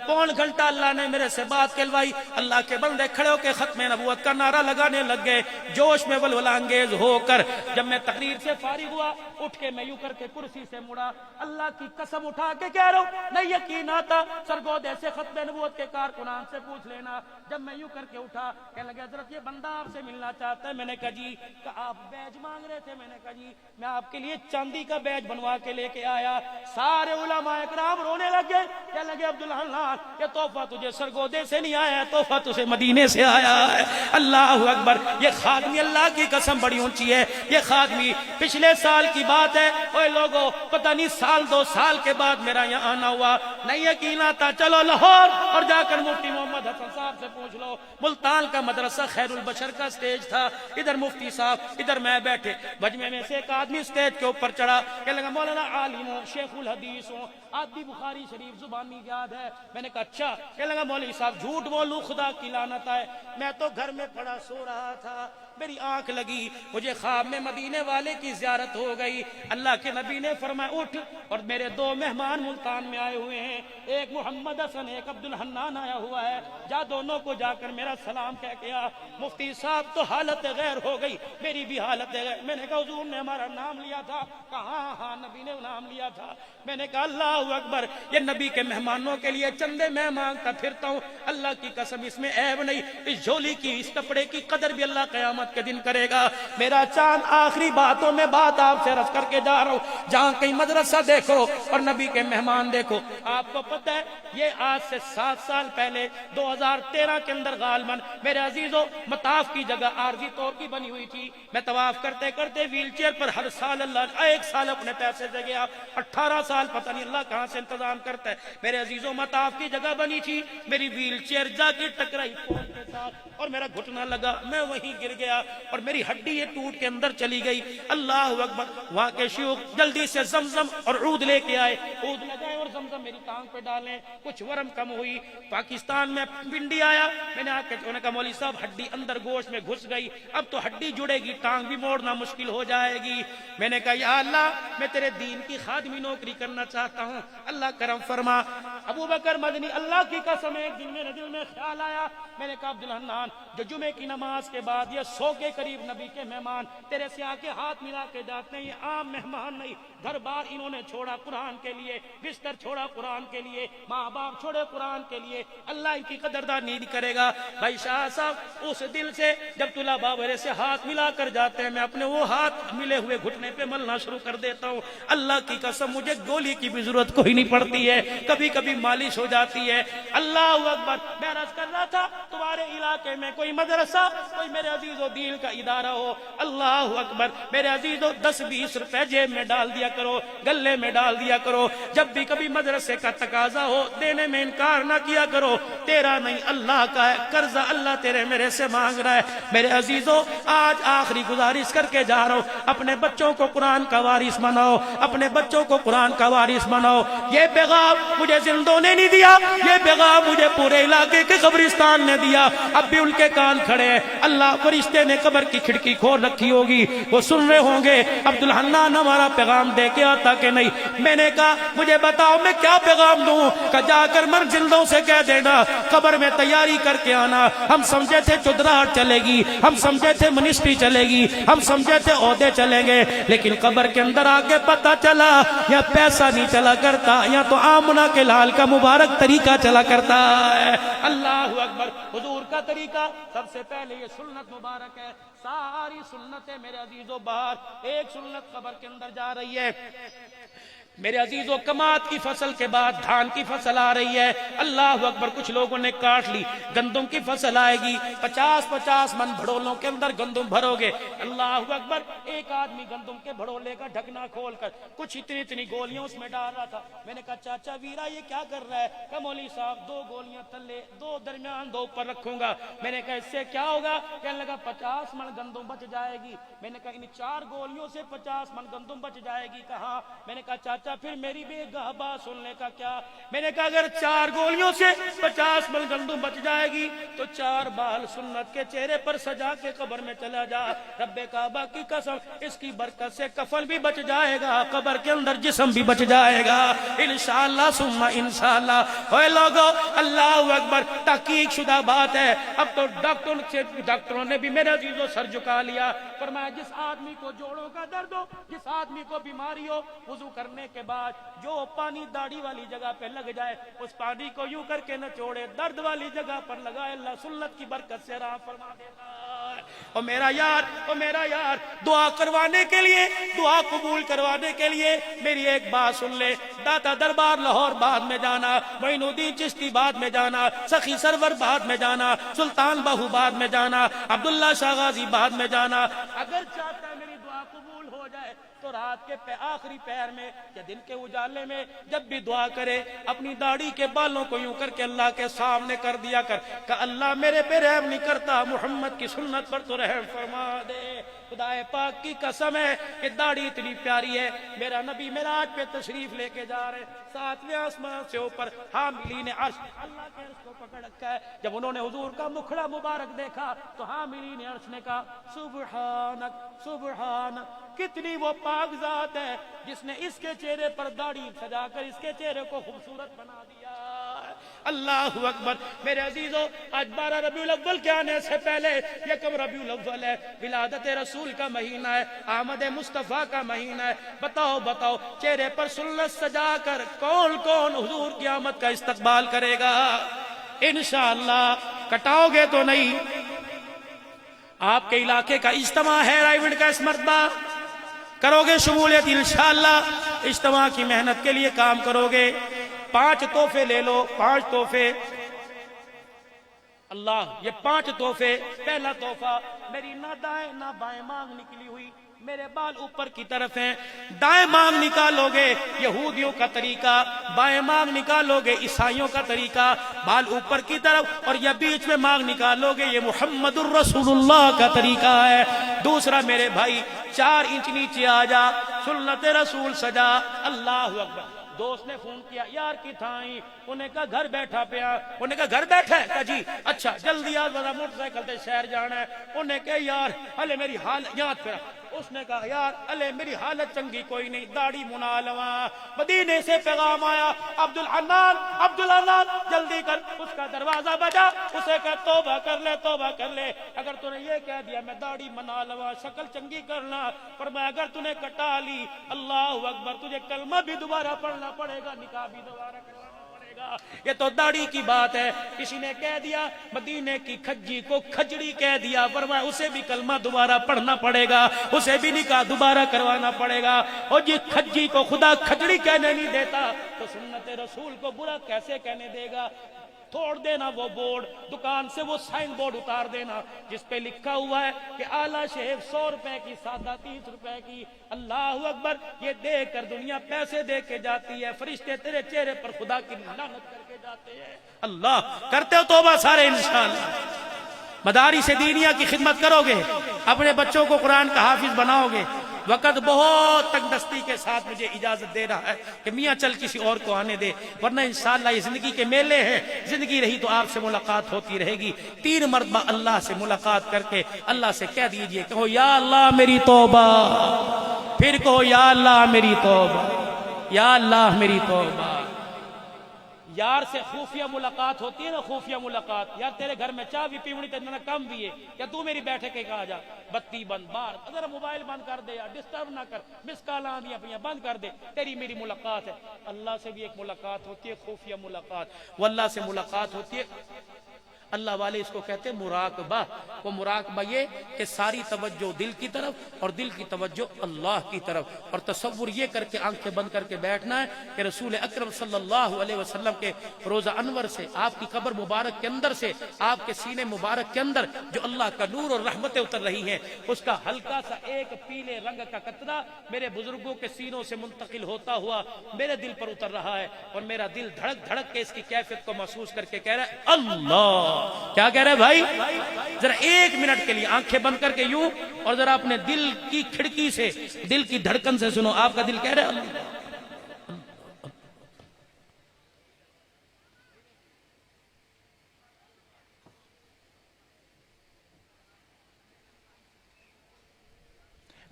پون گھنٹہ اللہ نے میرے سے بات کہلوائی۔ اللہ کے بندے کھڑے ہو کے ختم نبوت کا نعرہ لگانے لگ گئے، جوش میں ولولہ انگیز ہو کر۔ جب میں تقریر سے فارغ ہوا اٹھ کے میں یوں کر کے کرسی سے مڑا، اللہ کی قسم اٹھا کے کہہ رہا ہوں نہیں یقین آتا، سرگودے سے ختم نبوت کے کارکنان سے پوچھ لینا۔ جب میں یوں کر کے اٹھا کہنے لگے حضرت یہ بندہ آپ سے ملنا چاہتا ہے۔ میں نے کہا جی، کہ آپ بیج مانگ رہے تھے؟ میں نے کہا جی میں آپ کے لیے چاندی کا بیج بنوا کے لے کے آیا۔ سارے علماء اکرام رونے لگے، کہنے لگے عبدالحنان یہ تحفہ تجھے سرگودے سے نہیں آیا، تحفہ تجھے مدینے سے آیا ہے۔ اللہ اکبر، یہ خادمی اللہ کی قسم بڑی اونچی ہے۔ یہ خادمی پچھلے سال کی بات ہے، اوے لوگوں پتہ نہیں 2 سال کے بعد میرا یہاں آنا ہوا، نہیں یقین آتا چلو لاہور اور جا کر مفتی محمد حسن صاحب سے پوچھ لو۔ ملتان کا مدرسہ خیر البشر کا سٹیج تھا، ادھر مفتی صاحب ادھر میں بیٹھے، مجمع میں سے ایک آدمی سٹیج کے اوپر چڑھا، کہنے لگا مولانا عالم ہوں، شیخ الحدیث ہوں، آپ بھی بخاری شریف زبانی یاد ہے؟ میں نے کہا اچھا۔ کہنے لگا مولوی صاحب جھوٹ بولوں خدا کی لعنت ہے، میں تو گھر میں پڑا سو رہا تھا، میری آنکھ لگی، مجھے خواب میں مدینے والے کی زیارت ہو گئی۔ اللہ کے نبی نے فرمایا اٹھ، اور میرے 2 مہمان ملتان میں آئے ہوئے ہیں، ایک محمد حسن ایک عبدالحنان آیا ہوا ہے، جا دونوں کو جا کر میرا سلام کہہ کے آ۔ مفتی صاحب تو حالت غیر ہو گئی، میری بھی حالت غیر۔ میں نے کہا حضور نے ہمارا نام لیا تھا؟ کہا ہاں نبی نے نام لیا تھا۔ میں نے کہا اللہ اکبر، یہ نبی کے مہمانوں کے لیے چندے میں مانگتا پھرتا ہوں، اللہ کی قسم اس میں عیب نہیں، اس جھولی کی اس کپڑے کی قدر بھی اللہ قیامت کے دن کرے گا۔ میرا چاند آخری باتوں میں بات آپ سے رکھ کر کے جا رہا ہوں، جہاں کہیں مدرسہ دیکھو اور نبی کے مہمان دیکھو۔ آپ کو پتہ ہے یہ آج سے 7 سال پہلے 2013 کے اندر غالباً میرے عزیزوں مطاف کی جگہ عارضی طور کی بنی ہوئی تھی، میں طواف کرتے کرتے ویل چیئر پر ہر سال اللہ 1 سال اپنے پیسے سے گیا، 18 سال پتہ نہیں اللہ کہاں سے انتظام کرتا ہے۔ میرے عزیزوں مطاف کی جگہ بنی تھی، میری ویل چیئر جا کے ٹکرائی پول کے ساتھ اور میرا گھٹنا لگا، میں وہیں گر گیا اور میری ہڈی یہ ٹوٹ کے اندر چلی گئی۔ اللہ اکبر، وہاں کے شیوخ جلدی سے زمزم اور عود لے کے آئے، عود لگائے اور زمزم میری ٹانگ پہ ڈالیں، کچھ ورم کم ہوئی۔ پاکستان میں پنڈی آیا، میں نے آ کے انہوں نے کہا مولوی صاحب ہڈی اندر گوشت میں گھس گئی، اب تو ہڈی جڑے گی، ٹانگ بھی موڑنا مشکل ہو جائے گی۔ میں نے کہا یا اللہ میں تیرے دین کی خادمی نوکری کرنا چاہتا ہوں، اللہ کرم فرما۔ ابو بکر مدنی اللہ کی قسم ایک دن میرے دل میں خیال آیا، میں نے کہا عبدالحنان جو جمعے کی نماز کے بعد یہ 100 کے قریب نبی کے مہمان تیرے سے آ کے ہاتھ ملا کے جاتے ہیں، یہ عام مہمان نہیں، گھر بار انہوں نے چھوڑا قرآن کے لیے، بستر چھوڑا قرآن کے لیے، ماں باپ چھوڑے قرآن کے لیے، اللہ ان کی قدردانی نہیں کرے گا۔ بھائی شاہ صاحب اس دل سے جب طلباء میرے سے ہاتھ ملا کر جاتے ہیں، میں اپنے وہ ہاتھ ملے ہوئے گھٹنے پہ ملنا شروع کر دیتا ہوں۔ اللہ کی قسم مجھے گولی کی بھی ضرورت کوئی نہیں پڑتی ہے، کبھی کبھی مالش ہو جاتی ہے۔ اللہ اکبر۔ میں عرض کر رہا تھا تمہارے علاقے میں کوئی مدرسہ، کوئی میرے عزیز و دین کا ادارہ ہو، اللہ اکبر میرے عزیز و 10-20 روپے جیب میں ڈال دیا کرو، گلے میں ڈال دیا کرو، جب بھی کبھی مدرسے کا تقاضا ہو دینے میں انکار نہ کیا کرو، تیرا نہیں اللہ کا ہے، قرضہ اللہ تیرے میرے سے مانگ رہا ہے۔ میرے عزیزوں آج آخری گزارش کر کے جا رہا ہوں، اپنے بچوں کو قرآن کا وارث بناؤ، اپنے بچوں کو قرآن کا وارث بناؤ۔ یہ پیغام مجھے زندوں نے نہیں دیا، یہ پیغام مجھے پورے علاقے کے قبرستان نے دیا، اب بھی ان کے کان کھڑے ہیں، اللہ فرشتے نے قبر کی کھڑکی کھول رکھی ہوگی، وہ سن رہے ہوں گے عبدالحنان ہمارا پیغام دے کے آتا کہ نہیں۔ میں نے کہا مجھے بتاؤ میں کیا پیغام دوں؟ کہ جا کر مر زندوں سے کہہ دینا قبر میں تیاری کر کے آنا، ہم سمجھے تھے چودراہٹ چلے گی، ہم سمجھے تھے منسٹری چلے گی، ہم سمجھے تھے عہدے چلیں گے، لیکن قبر کے اندر آگے پتہ چلا یا پیسہ نہیں چلا کرتا، یا تو آمنہ کے لال کا مبارک طریقہ چلا کرتا ہے۔ اللہ اکبر۔ حضور کا طریقہ سب سے پہلے یہ سنت مبارک ہے، ساری سنتیں میرے عزیزوں باہر، ایک سنت قبر کے اندر جا رہی ہے۔ میرے عزیزوں کماد کی فصل کے بعد دھان کی فصل آ رہی ہے، اللہ اکبر، کچھ لوگوں نے کاٹ لی، گندم کی فصل آئے گی، 50-50 من بھڑولوں کے اندر گندم بھرو گے، اللہ اکبر۔ ایک آدمی گندم کے بھڑولے کا ڈھکنا کھول کر کچھ اتنی گولیاں اس میں ڈال رہا تھا۔ میں نے کہا چاچا ویرا یہ کیا کر رہا ہے؟ کہ مولوی صاحب 2 گولیاں تلے، 2 درمیان، 2 اوپر رکھوں گا۔ میں نے کہا اس سے کیا ہوگا؟ کہنے لگا 50 من گندم بچ جائے گی۔ میں نے کہا ان 4 گولیوں سے 50 من گندم بچ جائے گی۔ کہاں؟ میں نے کہا چاچا پھر میری بھی ایک بات سننے کا کیا؟ میں نے کہا اگر 4 گولیوں سے 50 من گندم بچ جائے گی تو 4 بال سنت کے چہرے پر سجا کے قبر میں چلا جا، رب کعبہ کی قسم اس کی برکت سے کفن بھی بچ جائے گا، قبر کے اندر جسم بھی بچ جائے گا انشاءاللہ ثم انشاءاللہ۔ اے لوگو اللہ اکبر، تحقیق شدہ بات ہے، اب تو ڈاکٹروں نے بھی میرے عزیزوں سر جھکا لیا، فرمایا جس آدمی کو جوڑوں کا درد ہو، جس آدمی کو بیماری ہو، وضو کرنے کے بعد جو پانی داڑھی والی جگہ پہ لگ جائے اس پانی کو یوں کر کے نہ چھوڑے، درد والی جگہ پر لگائے، اللہ سنت کی برکت سے راہ فرما دیتا ہے۔ اور میرا یار دعا کروانے کے لیے، دعا قبول کروانے کے لیے میری ایک بات سن لے، داتا دربار لاہور بعد میں جانا، معین الدین چشتی بعد میں جانا، سخی سرور بعد میں جانا، سلطان باہو بعد میں جانا، عبداللہ شاہ غازی بعد میں جانا، اگر چاہتا ہے میری دعا قبول ہو جائے تو رات کے آخری پہر میں یا دن کے اجالے میں جب بھی دعا کرے اپنی داڑھی کے بالوں کو یوں کر کے اللہ کے سامنے کر دیا کر کہ اللہ میرے پہ رحم نہیں کرتا، محمد کی سنت پر تو رحم فرما دے۔ خدا پاک کی قسم ہے کہ داڑھی اتنی پیاری ہے، میرا نبی معراج پہ تشریف لے کے جا رہے، 7ویں آسمان سے اوپر حاملین عرش، اللہ کے عرش کو پکڑ رکھا ہے۔ جب انہوں نے حضور کا مکھڑا مبارک دیکھا تو حاملین عرش نے کہا سبحانک سبحانک، کتنی وہ پاک ذات ہے جس نے اس کے چہرے پر داڑھی سجا کر اس کے چہرے کو خوبصورت بنا دیا۔ اللہ اکبر۔ میرے عزیزوں آج 12 ربیع الاول کے آنے سے پہلے 1 ربیع الاول ہے، ولادت رسول کا مہینہ ہے، آمد مصطفیٰ کا مہینہ ہے۔ بتاؤ چہرے پر سنت سجا کر کون حضور کی آمد کا استقبال کرے گا؟ انشاءاللہ کٹاؤ گے تو نہیں؟ آپ کے علاقے کا اجتماع ہے رائیوڈ کا اس مرتبہ، کرو گے شمولیت انشاءاللہ؟ اجتماع کی محنت کے لیے کام کرو گے، 5 تحفے لے لو، 5 تحفے، اللہ یہ 5 تحفے۔ پہلا تحفہ، میری نہ دائیں نہ بائیں مانگ نکلی ہوئی، میرے بال اوپر کی طرف ہیں، دائیں مانگ نکالو گے یہودیوں کا طریقہ، بائیں مانگ نکالو گے عیسائیوں کا طریقہ، بال اوپر کی طرف، اور یہ بیچ میں مانگ نکالو گے یہ محمد الرسول اللہ کا طریقہ ہے۔ دوسرا میرے بھائی 4 انچ نیچے آ جا، سنت رسول سجا، اللہ اکبر۔ دوست نے فون کیا یار کی تھائیں، انہیں کہا گھر بیٹھا پیا، انہیں کہا گھر بیٹھا ہے، کہا جی اچھا جلدی آج بڑا موٹر سائیکل تے شہر جانا ہے، انہیں کہا یار ہلے میری حال یاد پہ اس نے کہا یار الے میری حالت چنگی کوئی نہیں، داڑھی منا لواں۔ مدینے سے پیغام آیا، عبدالحنان جلدی کر، اس کا دروازہ بجا، اسے کہ توبہ کر لے، توبہ کر لے، اگر تو نے یہ کہہ دیا میں داڑھی منا لواں، شکل چنگی کرنا، فرمایا اگر تو نے کٹا لی، اللہ اکبر، تجھے کلمہ بھی دوبارہ پڑھنا پڑے گا، نکاح بھی دوبارہ کروانا پڑے گا۔ یہ تو داڑھی کی بات ہے۔ کسی نے کہہ دیا مدینے کی کھجی کو کھجڑی کہہ دیا، فرمایا اسے بھی کلمہ دوبارہ پڑھنا پڑے گا، اسے بھی نکاح دوبارہ کروانا پڑے گا۔ اور جس کھجی کو خدا کھجڑی کہنے نہیں دیتا تو سنت رسول کو برا کیسے کہنے دے گا؟ توڑ دینا وہ بورڈ، دکان سے وہ سائن بورڈ اتار دینا جس پہ لکھا ہوا ہے کہ اعلیٰ شیف 100 روپے کی، سادہ 30 روپے کی۔ اللہ اکبر، یہ دیکھ کر دنیا پیسے دے کے جاتی ہے، فرشتے تیرے چہرے پر خدا کی لعنت کر کے جاتے ہیں۔ اللہ، کرتے ہو توبہ سارے انشاءاللہ؟ مدارس دینیہ کی خدمت کرو گے، اپنے بچوں کو قرآن کا حافظ بناؤ گے۔ وقت بہت تنگ دستی کے ساتھ مجھے اجازت دے رہا ہے کہ میاں چل کسی اور کو آنے دے، ورنہ انشاءاللہ یہ زندگی کے میلے ہیں، زندگی رہی تو آپ سے ملاقات ہوتی رہے گی۔ 3 مرتبہ اللہ سے ملاقات کر کے اللہ سے کہہ دیجئے، کہو یا اللہ میری توبہ، پھر کہو یا اللہ میری توبہ، یا اللہ میری توبہ۔ یار سے خفیہ ملاقات ہوتی ہے نا، خفیہ ملاقات، یار تیرے گھر میں چاہ بھی پیونی تو اتنا کم بھی ہے، کیا تو میری بیٹھے کے کہا جا، بتی بند، بار اگر موبائل بند کر دے، یار ڈسٹرب نہ کر، مس کال آندیاں اپنی بند کر دے، تیری میری ملاقات ہے۔ اللہ سے بھی ایک ملاقات ہوتی ہے، خفیہ ملاقات، وہ اللہ سے ملاقات ہوتی ہے۔ اللہ والے اس کو کہتے ہیں مراقبہ۔ وہ مراقبہ یہ کہ ساری توجہ دل کی طرف اور دل کی توجہ اللہ کی طرف، اور تصور یہ کر کے آنکھیں بند کر کے بیٹھنا ہے کہ رسول اکرم صلی اللہ علیہ وسلم کے روزہ انور سے، آپ کی قبر مبارک کے اندر سے، آپ کے سینے مبارک کے اندر جو اللہ کا نور اور رحمتیں اتر رہی ہیں، اس کا ہلکا سا ایک پیلے رنگ کا قطرہ میرے بزرگوں کے سینوں سے منتقل ہوتا ہوا میرے دل پر اتر رہا ہے، اور میرا دل دھڑک دھڑک کے اس کی کیفیت کو محسوس کر کے کہہ رہا ہے اللہ۔ کیا کہہ رہے بھائی؟ ذرا 1 منٹ کے لیے آنکھیں بند کر کے یوں، اور ذرا اپنے دل کی کھڑکی سے، دل کی دھڑکن سے سنو، آپ کا دل کہہ رہا ہے اللہ۔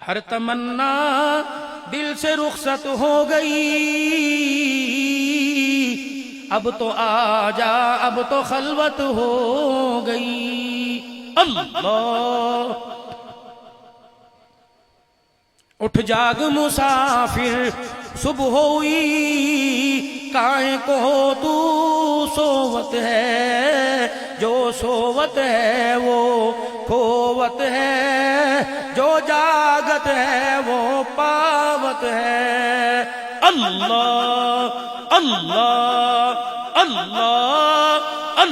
ہر تمنا دل سے رخصت ہو گئی، اب تو آ جا، اب تو خلوت ہو گئی۔ اللہ، اٹھ جاگ مسافر، صبح ہوئی، کائیں کو تو سوت ہے، جو سوت ہے وہ کھوت ہے، جو جاگت ہے وہ پاوت ہے۔ اللہ اللہ اللہ اللہ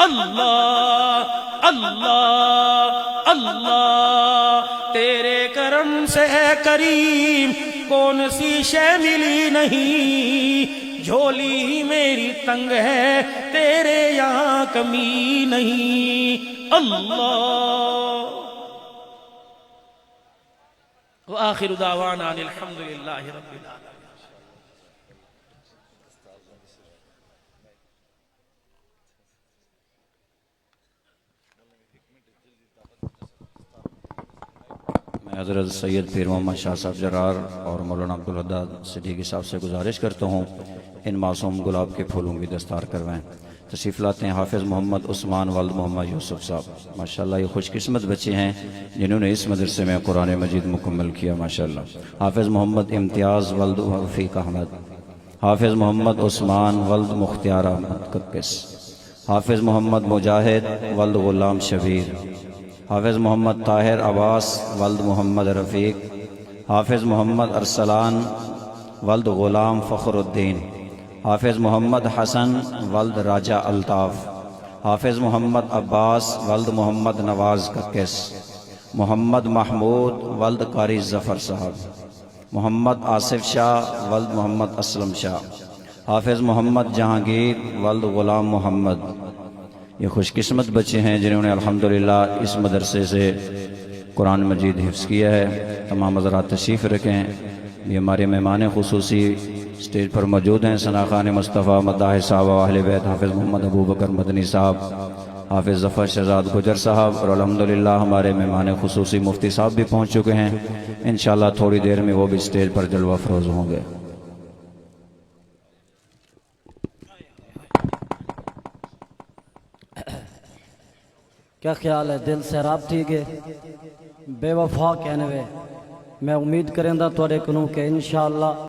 اللہ اللہ اللہ، تیرے کرم سے کریم کون سی شے ملی نہیں، جھولی میری تنگ ہے تیرے یہاں کمی نہیں۔ اللہ، وآخر دعوانا الحمدللہ رب العالمین۔ میں حضرت سید پیر محمد شاہ صاحب جرار اور مولانا عبدالحداد صدیقی صاحب سے گزارش کرتا ہوں ان معصوم گلاب کے پھولوں کی دستار کروائیں۔ تشریف لاتے ہیں حافظ محمد عثمان والد محمد یوسف صاحب۔ ماشاءاللہ یہ خوش قسمت بچے ہیں جنہوں نے اس مدرسے میں قرآن مجید مکمل کیا ماشاءاللہ۔ حافظ محمد امتیاز والد رفیق احمد، حافظ محمد عثمان والد مختار احمد ککس، حافظ محمد مجاہد والد غلام شبیر، حافظ محمد طاہر عباس والد محمد رفیق، حافظ محمد ارسلان والد غلام فخر الدین، حافظ محمد حسن والد راجہ الطاف، حافظ محمد عباس والد محمد نواز ککس، محمد محمود والد قاری ظفر صاحب، محمد آصف شاہ والد محمد اسلم شاہ، حافظ محمد جہانگیر والد غلام محمد۔ یہ خوش قسمت بچے ہیں جنہوں نے الحمدللہ اس مدرسے سے قرآن مجید حفظ کیا ہے۔ تمام حضرات تشریف رکھیں۔ یہ ہمارے مہمان خصوصی اسٹیج پر موجود ہیں ثناء خان مصطفیٰ مداح صاحب و اہل بیت، حافظ محمد ابو بکر مدنی صاحب، حافظ ظفر شہزاد گجر صاحب، اور الحمدللہ ہمارے مہمان خصوصی مفتی صاحب بھی پہنچ چکے ہیں، انشاءاللہ تھوڑی دیر میں وہ بھی اسٹیج پر جلوہ افروز ہوں گے۔ کیا خیال ہے؟ دل سیراب ٹھیک ہے؟ بے وفا کہنے وے میں امید کریں دا توڑے کنوں کہ انشاءاللہ